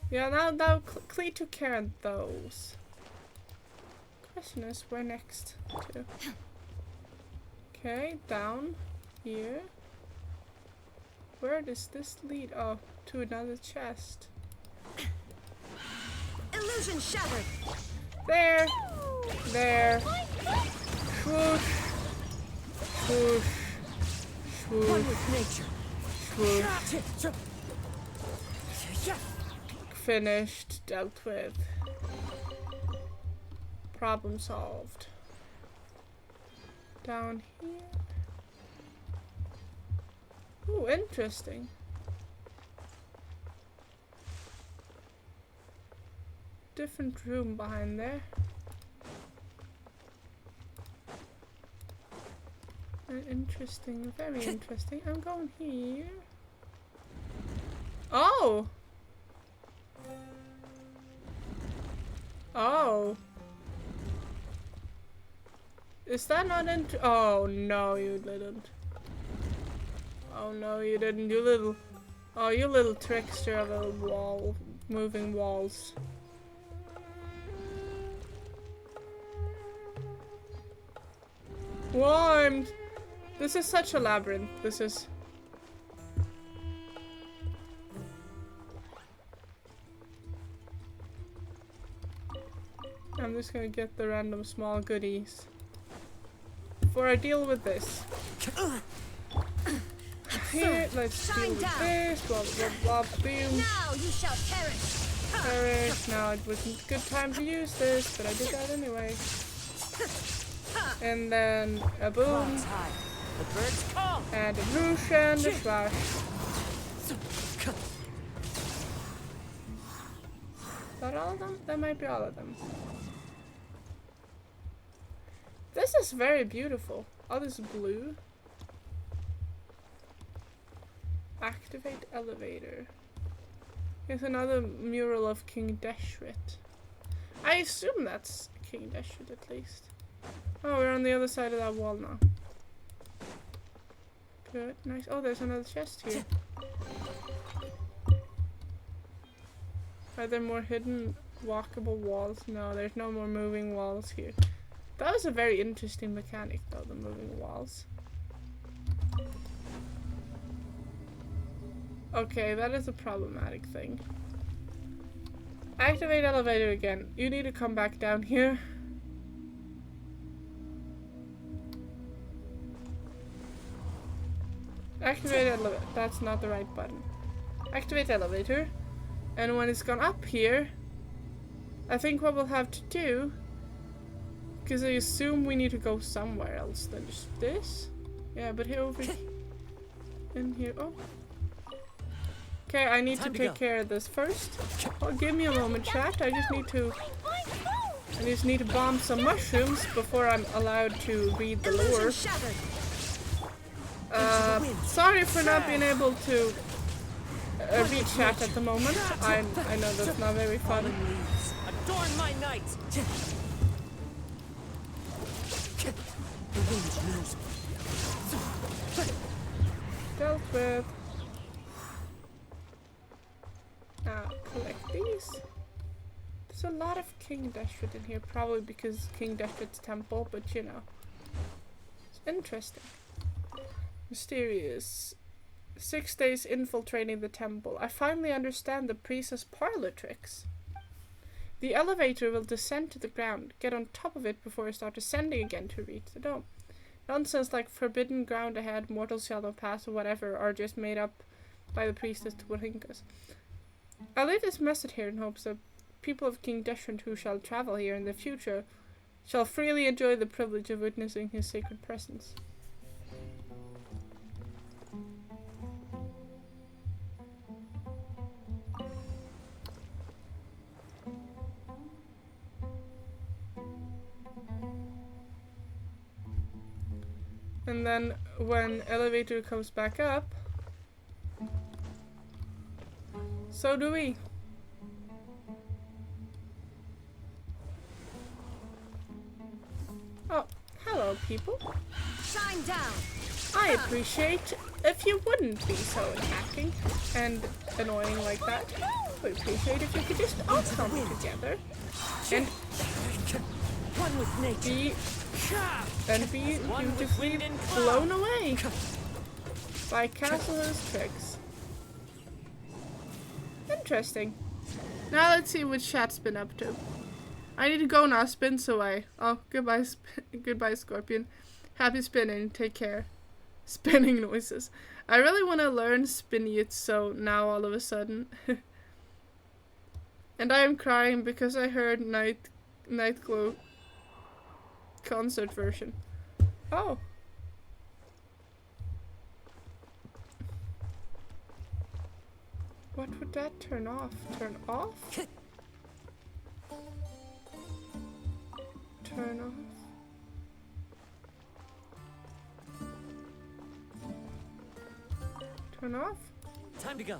Yeah, now Clee took care of those. Question is, where next to? Okay, down here. Where does this lead? Oh, to another chest. Illusion shattered. There. There. Swoosh. Swoosh. Swoosh. One with nature. Swoosh. Finished. Dealt with. Problem solved. Down here. Ooh, interesting. Different room behind there. Interesting, very interesting. I'm going here. Oh! Oh. Is that not oh no, you didn't. Oh no, you didn't. You little... Oh, you little trickster of a wall. Moving walls. Whoa, this is such a labyrinth. This is... I'm just gonna get the random small goodies before I deal with this. Here, let's deal with this. Blah blah blah. Boom. Now you shall perish. Perish. Now it wasn't a good time to use this, but I did that anyway. And then a boom. The birds call. And a whoosh and a slash. Is that all of them? That might be all of them. This is very beautiful. All this blue. Activate elevator. Here's another mural of King Deshret. I assume that's King Deshret at least. Oh, we're on the other side of that wall now. Good, nice. Oh, there's another chest here. Are there more hidden walkable walls? No, there's no more moving walls here. That was a very interesting mechanic though, the moving walls. Okay, that is a problematic thing. Activate elevator again. You need to come back down here. Activate elevator. That's not the right button. Activate elevator. And when it's gone up here, I think what we'll have to do, because I assume we need to go somewhere else than just this. Yeah, but here over in here. Oh. Okay, I need to take care of this first. Oh, give me a moment, chat. I just need to bomb some mushrooms before I'm allowed to read the lore. Sorry for not being able to read chat at the moment. I know that's not very fun. Adorn my night. Dealt with. Now, collect these. There's a lot of King Deshret in here, probably because King Deshret's temple, but you know. It's interesting. Mysterious. 6 days infiltrating the temple. I finally understand the priest's parlor tricks. The elevator will descend to the ground. Get on top of it before I start ascending again to reach the dome. Nonsense like forbidden ground ahead, mortal shall not pass, or whatever are just made up by the priestess to think us. I leave this message here in hopes that people of King Deshret who shall travel here in the future shall freely enjoy the privilege of witnessing his sacred presence. And then when elevator comes back up, so do we. Oh, hello people. Shine down. I appreciate if you wouldn't be so attacking and annoying like that. I appreciate if you could just all come together and be beautifully blown away by Castle's tricks. Interesting. Now let's see what chat's been up to. I need to go now. Spins away. Oh, goodbye, goodbye, Scorpion. Happy spinning. Take care. Spinning noises. I really want to learn Spinjitzu now all of a sudden. And I am crying because I heard Nightglow concert version. Oh. What would that turn off? Turn off? Turn off? Turn off? Time to go.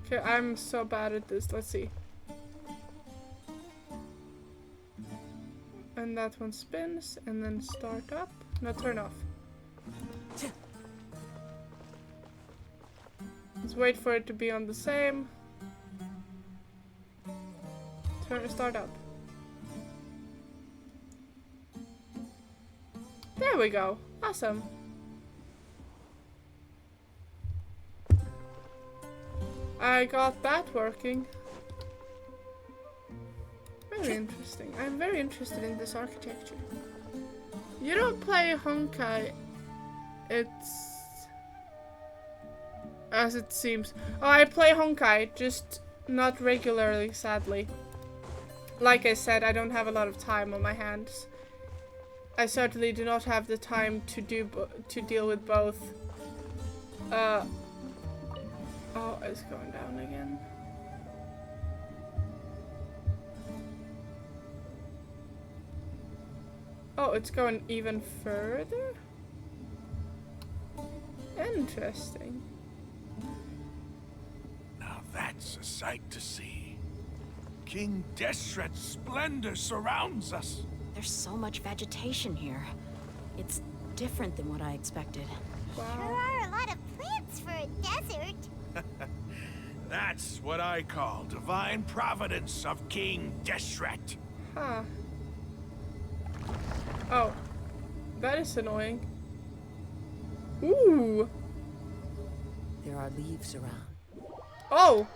Okay, I'm so bad at this. Let's see. And that one spins, and then start up. No, turn off. Let's wait for it to be on the same. Start up. There we go. Awesome. I got that working. Very interesting. I'm very interested in this architecture. You don't play Honkai. It's... as it seems. Oh, I play Honkai, just not regularly, sadly. Like I said, I don't have a lot of time on my hands. I certainly do not have the time to deal with both. Oh, it's going down again. Oh, it's going even further? Interesting. Now that's a sight to see. King Deshret's splendor surrounds us. There's so much vegetation here. It's different than what I expected. There are a lot of plants for a desert. That's what I call divine providence of King Deshret. Huh. Oh. That is annoying. Ooh. There are leaves around. Oh!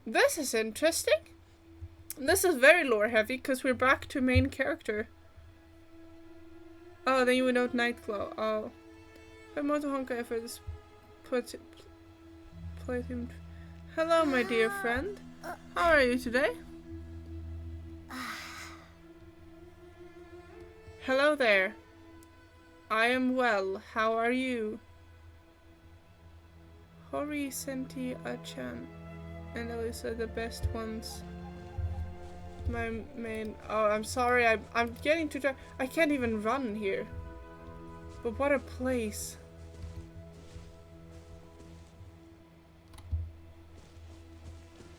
This is interesting. This is very lore heavy because we're back to main character. Oh, then you would note Nightglow. Oh. But Moto Honkai for this play him. Hello, my dear friend. How are you today? Hello there. I am well. How are you? Hori Senti Achan and Elisa, the best ones. My main. Oh, I'm sorry. I'm getting too tired. I can't even run here. But what a place.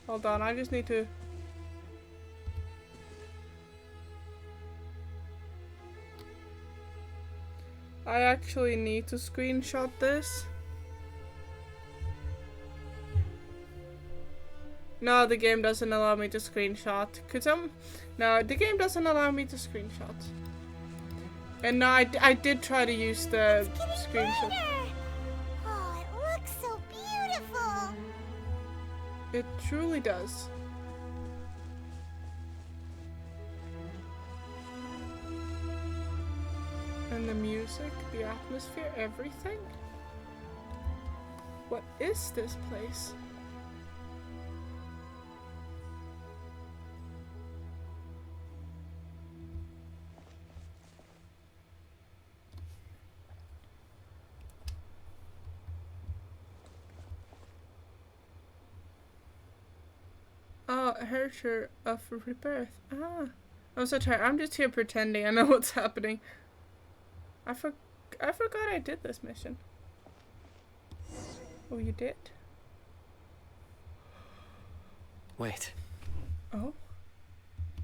Hold on. I just need to. I actually need to screenshot this. No, the game doesn't allow me to screenshot. No, the game doesn't allow me to screenshot. And no, I did try to use the screenshot. Better. Oh, it looks so beautiful. It truly does. And the music, the atmosphere, everything. What is this place? Oh, Herrscher of Rebirth. Ah. I'm so tired. I'm just here pretending I know what's happening. I forgot I did this mission. Oh, you did? Wait. Oh?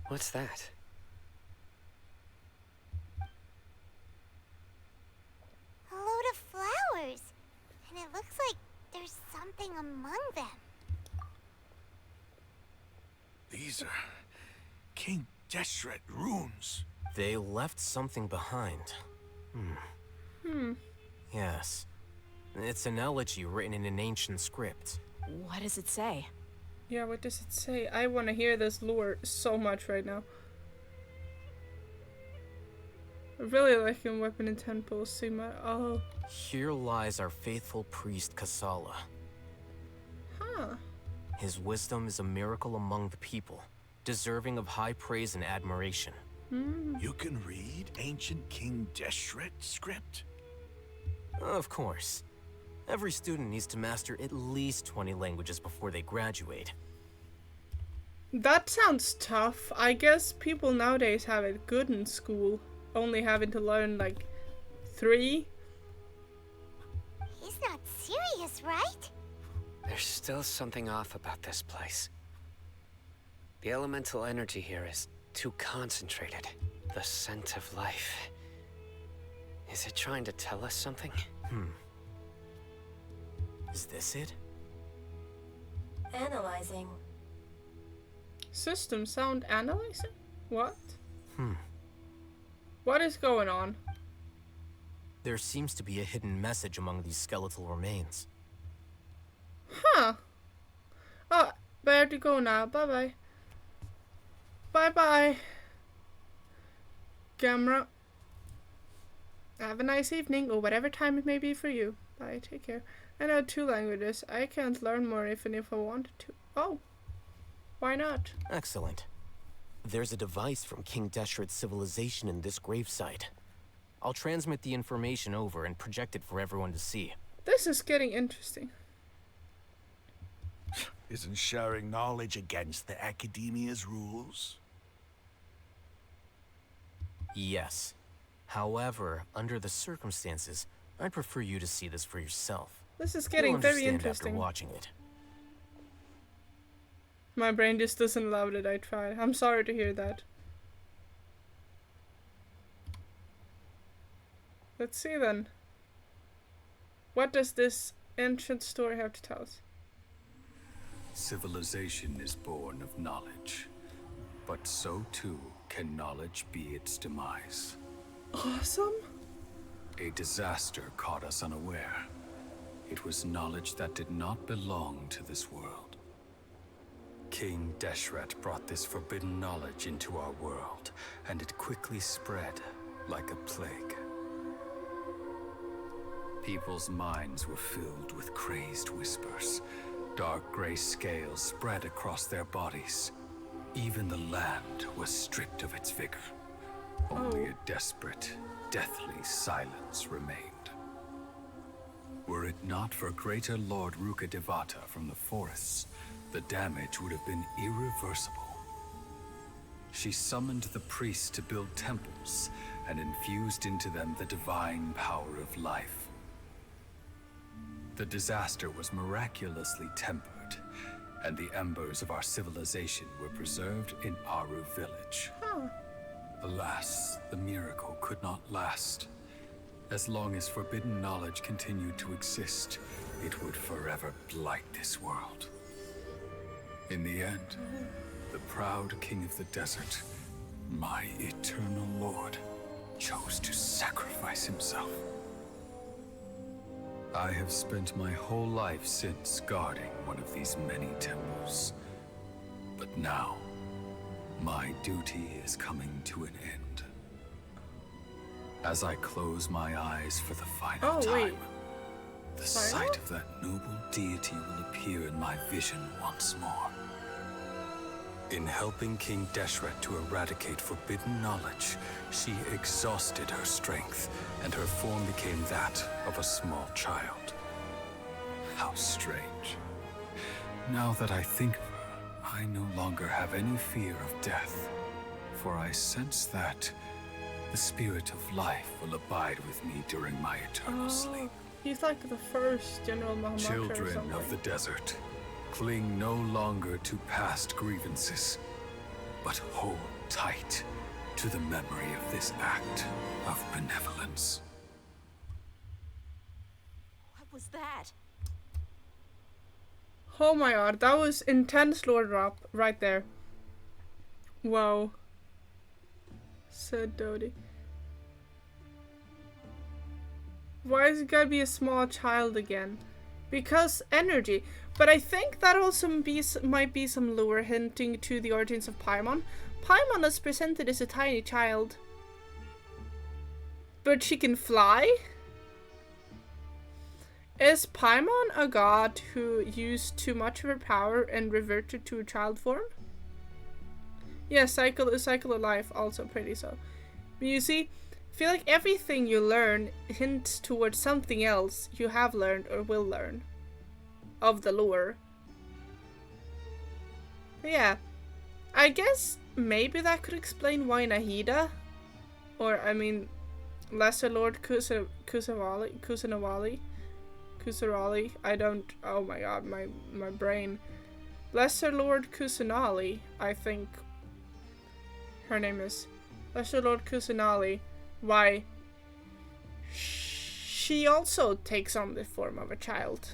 What's that? A load of flowers. And it looks like there's something among them. These are King Deshret runes. They left something behind. Yes. It's an elegy written in an ancient script. What does it say? Yeah, what does it say? I want to hear this lore so much right now. I really like in Weapon and Temple, Sigma. Oh. Here lies our faithful priest Kasala. Huh. His wisdom is a miracle among the people, deserving of high praise and admiration. You can read ancient King Deshret script? Of course. Every student needs to master at least 20 languages before they graduate. That sounds tough. I guess people nowadays have it good in school, only having to learn like 3. He's not serious, right? There's still something off about this place. The elemental energy here is too concentrated. The scent of life. Is it trying to tell us something? Is this it? Analyzing. System sound analyzer? What? What is going on? There seems to be a hidden message among these skeletal remains. Huh. Oh, better to go now. Bye-bye. Bye-bye. Camera. Have a nice evening, or whatever time it may be for you. Bye, take care. I know 2 languages. I can't learn more even if I wanted to. Oh. Why not? Excellent. There's a device from King Deshret's civilization in this gravesite. I'll transmit the information over and project it for everyone to see. This is getting interesting. Isn't sharing knowledge against the Academia's rules? Yes. However, under the circumstances, I'd prefer you to see this for yourself. This is getting You'll very understand interesting. after watching it. My brain just doesn't love it. I tried. I'm sorry to hear that. Let's see then. What does this ancient story have to tell us? Civilization is born of knowledge, but so too can knowledge be its demise. Awesome. A disaster caught us unaware. It was knowledge that did not belong to this world. King Deshret brought this forbidden knowledge into our world, and it quickly spread like a plague. People's minds were filled with crazed whispers. Dark gray scales spread across their bodies. Even the land was stripped of its vigor. Only a desperate, deathly silence remained. Were it not for greater Lord Ruka Devata from the forests, the damage would have been irreversible. She summoned the priests to build temples and infused into them the divine power of life. The disaster was miraculously tempered, and the embers of our civilization were preserved in Aru village. Alas, the miracle could not last. As long as forbidden knowledge continued to exist, it would forever blight this world. In the end, the proud king of the desert, my eternal lord, chose to sacrifice himself. I have spent my whole life since guarding one of these many temples. But now, my duty is coming to an end. As I close my eyes for the final time, the sight of that noble deity will appear in my vision once more. In helping King Deshret to eradicate forbidden knowledge, she exhausted her strength, and her form became that of a small child. How strange. Now that I think of her, I no longer have any fear of death, for I sense that the spirit of life will abide with me during my eternal sleep. He's like the first General Mahamatra. Children of the desert, cling no longer to past grievances, but hold tight to the memory of this act of benevolence. What was that? Oh my god, that was intense lore drop right there. Whoa. Said Dodie. Why is it gotta be a small child again? Because energy. But I think that also might be some lore hinting to the origins of Paimon. Paimon is presented as a tiny child. But she can fly? Is Paimon a god who used too much of her power and reverted to a child form? Yeah, cycle of life, also pretty so. But you see, I feel like everything you learn hints towards something else you have learned or will learn of the lore. But yeah, I guess maybe that could explain why Nahida, or I mean, Lesser Lord Kusanawali, I don't, oh my god, my brain. Lesser Lord Kusanali, I think her name is Lesser Lord Kusanali, why she also takes on the form of a child.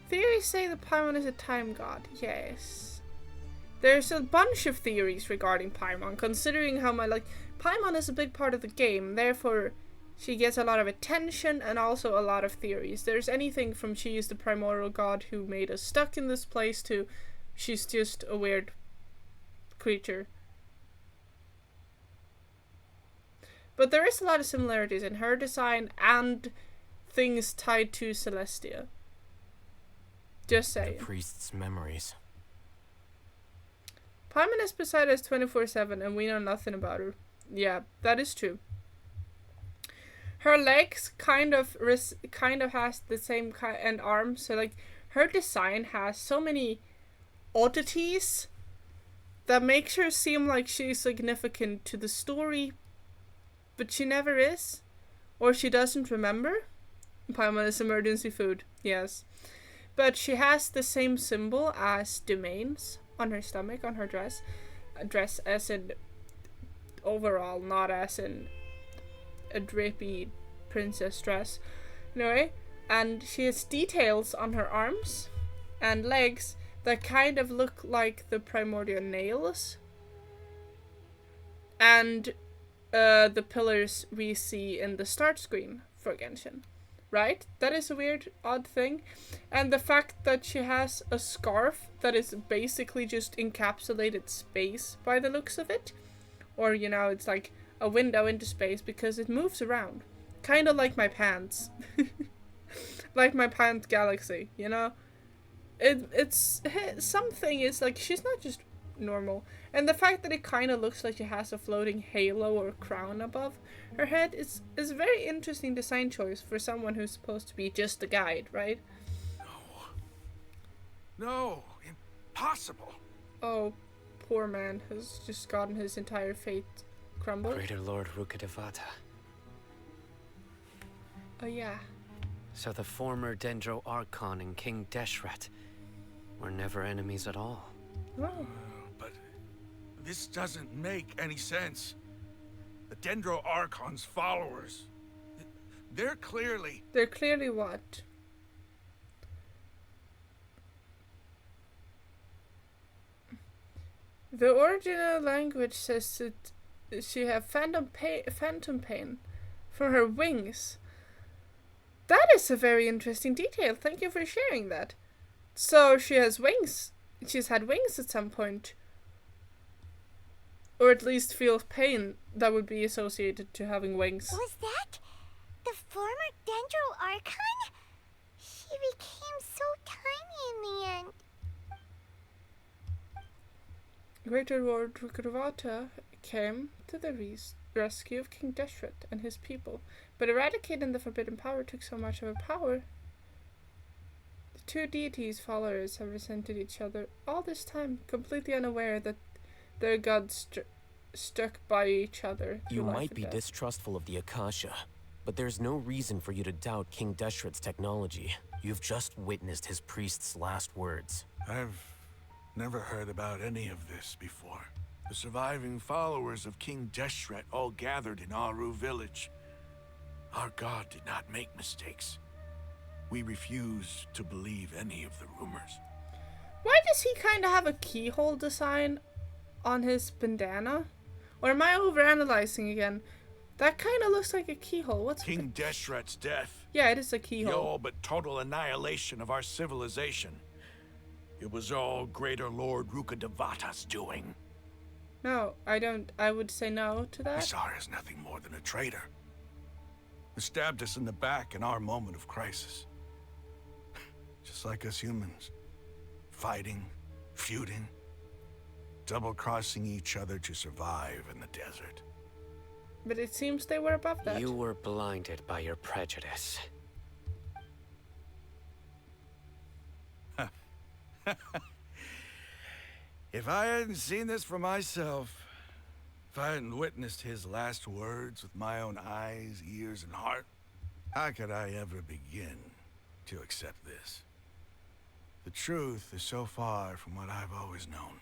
Theories say the Paimon is a time god, yes. There's a bunch of theories regarding Paimon, considering how Paimon is a big part of the game, therefore she gets a lot of attention and also a lot of theories. There's anything from she is the primordial god who made us stuck in this place to she's just a weird creature. But there is a lot of similarities in her design and things tied to Celestia. Just saying. The priest's memories. Paimon is beside us 24/7 and we know nothing about her. Yeah, that is true. Her legs kind of has the same and arms, so like her design has so many oddities that makes her seem like she's significant to the story, but she never is, or she doesn't remember. Paimon is emergency food, yes. But she has the same symbol as domains on her stomach, on her dress. Dress as in overall, not as in a drapey princess dress. Anyway, and she has details on her arms and legs that kind of look like the primordial nails. And the pillars we see in the start screen for Genshin. Right? That is a weird, odd thing. And the fact that she has a scarf that is basically just encapsulated space by the looks of it. Or, you know, it's like a window into space because it moves around. Kind of like my pants. Like my pants galaxy, you know? It's something is like, she's not just normal. And the fact that it kind of looks like she has a floating halo or crown above her head is a very interesting design choice for someone who's supposed to be just a guide, right? No, impossible. Oh, poor man has just gotten his entire fate crumbled. Greater Lord Rukkhadevata. Oh yeah. So the former Dendro Archon and King Deshret were never enemies at all. Oh. But this doesn't make any sense. The Dendro Archon's followers, they're clearly what? The original language says that she have phantom pain from her wings. That is a very interesting detail. Thank you for sharing that. So she has wings. She's had wings at some point. Or at least feels pain that would be associated to having wings. Was that the former Dendro Archon? She became so tiny in the end. Greater Lord Rukkhadevata came to the rescue of King Deshret and his people, but eradicating the forbidden power took so much of her power. The two deities' followers have resented each other all this time, completely unaware that their gods stuck by each other. You might be distrustful of the Akasha, but there's no reason for you to doubt King Deshret's technology. You've just witnessed his priest's last words. I've never heard about any of this before. The surviving followers of King Deshret all gathered in Aru village. Our god did not make mistakes. We refuse to believe any of the rumors. Why does he kind of have a keyhole design on his bandana? Or am I overanalyzing again? That kind of looks like a keyhole. What's King Deshret's death? Yeah, it is a keyhole. The all but total annihilation of our civilization. It was all Greater Lord Rukkhadevata's doing. No, I would say no to that. We saw her as nothing more than a traitor. Who stabbed us in the back in our moment of crisis. Just like us humans. Fighting, feuding, double-crossing each other to survive in the desert. But it seems they were above that. You were blinded by your prejudice. If I hadn't seen this for myself, if I hadn't witnessed his last words with my own eyes, ears, and heart, how could I ever begin to accept this? The truth is so far from what I've always known.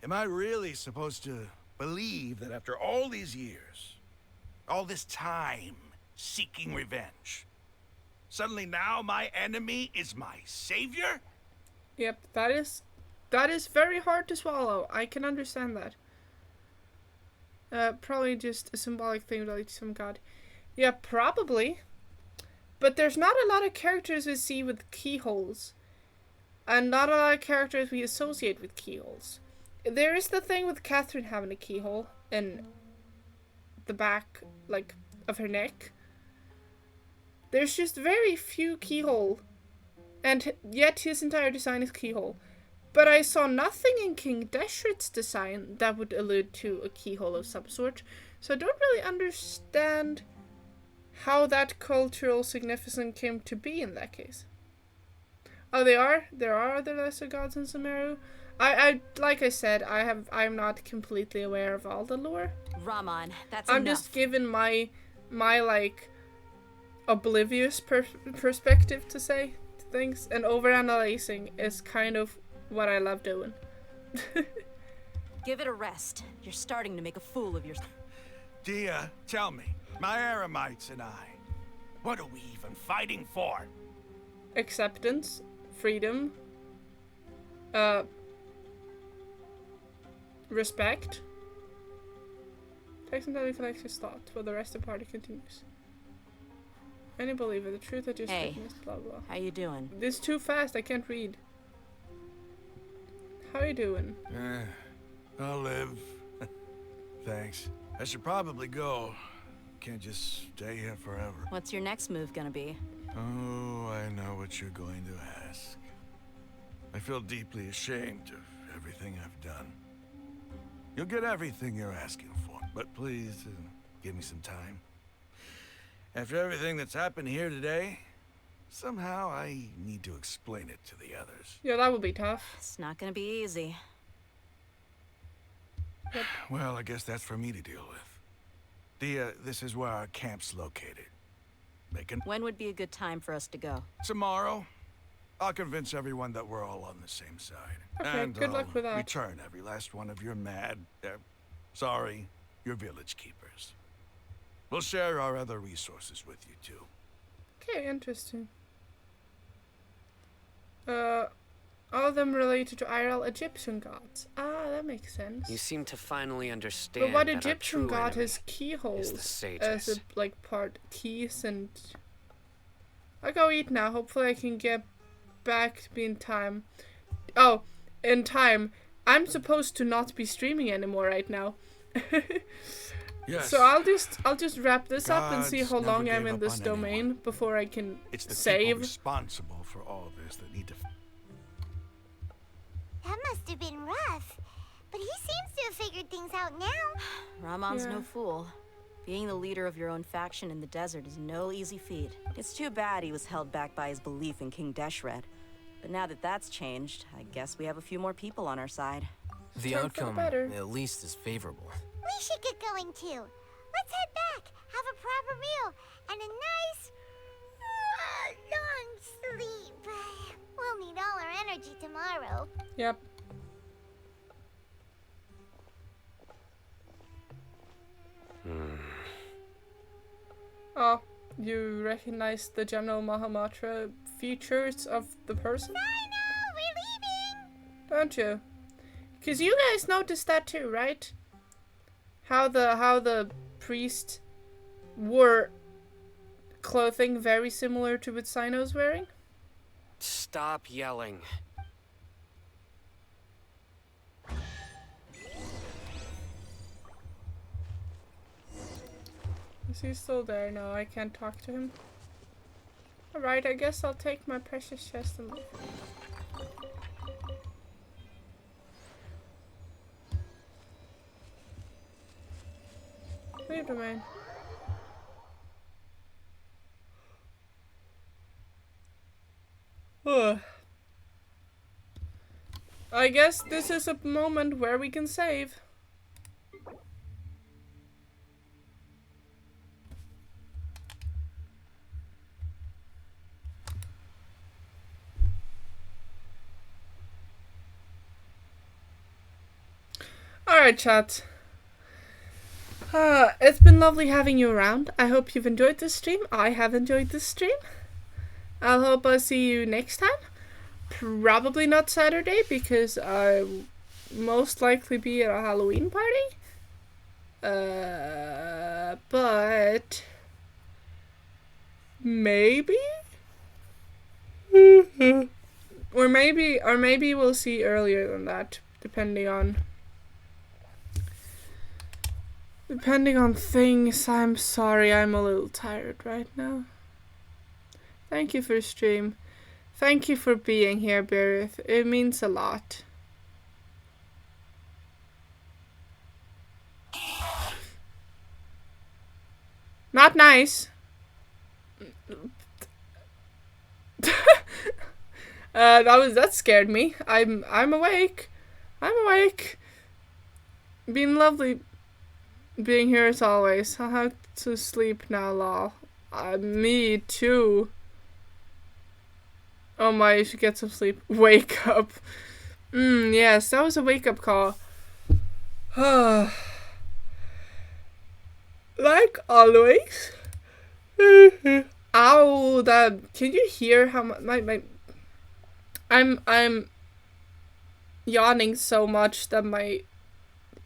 Am I really supposed to believe that after all these years, all this time seeking revenge, suddenly now my enemy is my savior? Yep, that That is very hard to swallow. I can understand that. Probably just a symbolic thing related to some god. Yeah, probably. But there's not a lot of characters we see with keyholes. And not a lot of characters we associate with keyholes. There is the thing with Catherine having a keyhole in the back, like, of her neck. There's just very few keyhole. And yet his entire design is keyhole. But I saw nothing in King Deshret's design that would allude to a keyhole of some sort. So I don't really understand how that cultural significance came to be in that case. Oh, there are other lesser gods in Sumeru. I like I said, I'm not completely aware of all the lore. Raman, that's I'm enough. just given my like oblivious perspective to say things, and overanalyzing is kind of what I love doing. Give it a rest. You're starting to make a fool of yourself. Dia, tell me, my Eremites and I, what are we even fighting for? Acceptance, freedom, respect. Takes until he collects his thought, while the rest of the party continues. Any believer, the truth I just witnessed, blah blah. How you doing? This is too fast, I can't read. How you doing? I'll live. Thanks. I should probably go. Can't just stay here forever. What's your next move gonna be? Oh, I know what you're going to ask. I feel deeply ashamed of everything I've done. You'll get everything you're asking for, but please, give me some time. After everything that's happened here today, somehow I need to explain it to the others. Yeah, that would be tough. It's not gonna be easy. Yep. Well, I guess that's for me to deal with. This is where our camp's located. When would be a good time for us to go? Tomorrow. I'll convince everyone that we're all on the same side. Okay, and good luck with that. Return every last one of your your village keepers. We'll share our other resources with you too. Okay, interesting. All of them related to IRL Egyptian gods. Ah, that makes sense. You seem to finally understand. But what that Egyptian our true god enemy has keyholes is the sages. as a part keys and? I'll go eat now. Hopefully I can get back to be in time. Oh, in time. I'm supposed to not be streaming anymore right now. Yes. So I'll just wrap this up and see how Gods long never I'm gave in up this on domain anyone. before I can It's the people save. responsible for all this that need to. That must have been rough. But he seems to have figured things out now. Ramon's Yeah. no fool. Being the leader of your own faction in the desert is no easy feat. It's too bad he was held back by his belief in King Deshret. But now that that's changed, I guess we have a few more people on our side. The Time for the outcome, better. at least, is favorable. We should get going too. Let's head back, have a proper meal, and a nice, long sleep. We'll need all our energy tomorrow. Yep. Oh, you recognize the general Mahamatra features of the person? I know, we're leaving. Don't you? Because you guys noticed that too, right? How the priest wore clothing very similar to what Sino's wearing? Stop yelling. Is he still there? No, I can't talk to him. Alright, I guess I'll take my precious chest and leave. Leave domain. Ugh. I guess this is a moment where we can save. Alright, chat. It's been lovely having you around. I hope you've enjoyed this stream. I have enjoyed this stream. I hope I'll see you next time. Probably not Saturday because I most likely be at a Halloween party. But maybe, or maybe we'll see earlier than that, depending on things. I'm sorry, I'm a little tired right now. Thank you for stream. Thank you for being here, Berith. It means a lot. Not nice. That scared me. I'm awake. I'm awake. Been lovely being here as always. I'll have to sleep now, lol. Me too. Oh my, you should get some sleep. Wake up. Yes, that was a wake up call. Like always. Ow, can you hear how my I'm yawning so much that my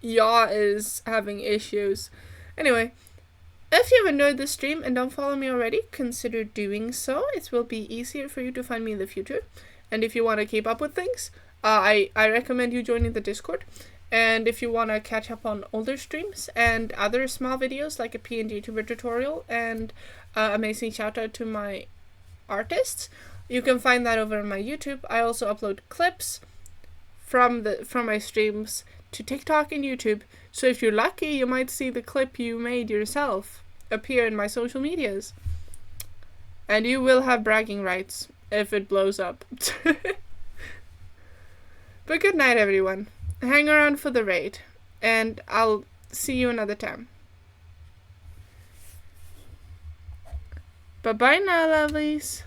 yaw is having issues. Anyway, if you've enjoyed this stream and don't follow me already, consider doing so. It will be easier for you to find me in the future. And if you want to keep up with things, I recommend you joining the Discord. And if you want to catch up on older streams and other small videos like a PNG tuber tutorial and amazing shout out to my artists, you can find that over on my YouTube. I also upload clips from my streams to TikTok and YouTube. So if you're lucky, you might see the clip you made yourself appear in my social medias. And you will have bragging rights if it blows up. But good night, everyone. Hang around for the raid, and I'll see you another time. Bye-bye now, lovelies.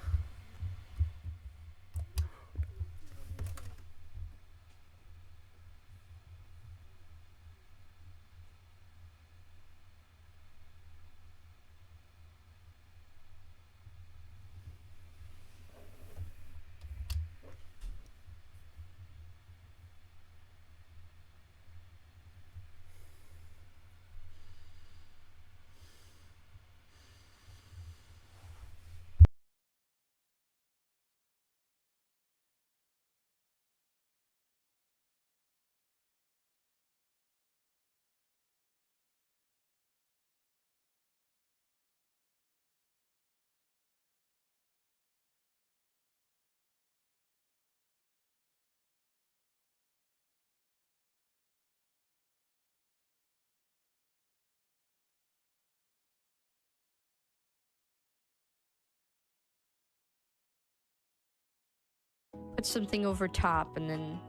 Put something over top and then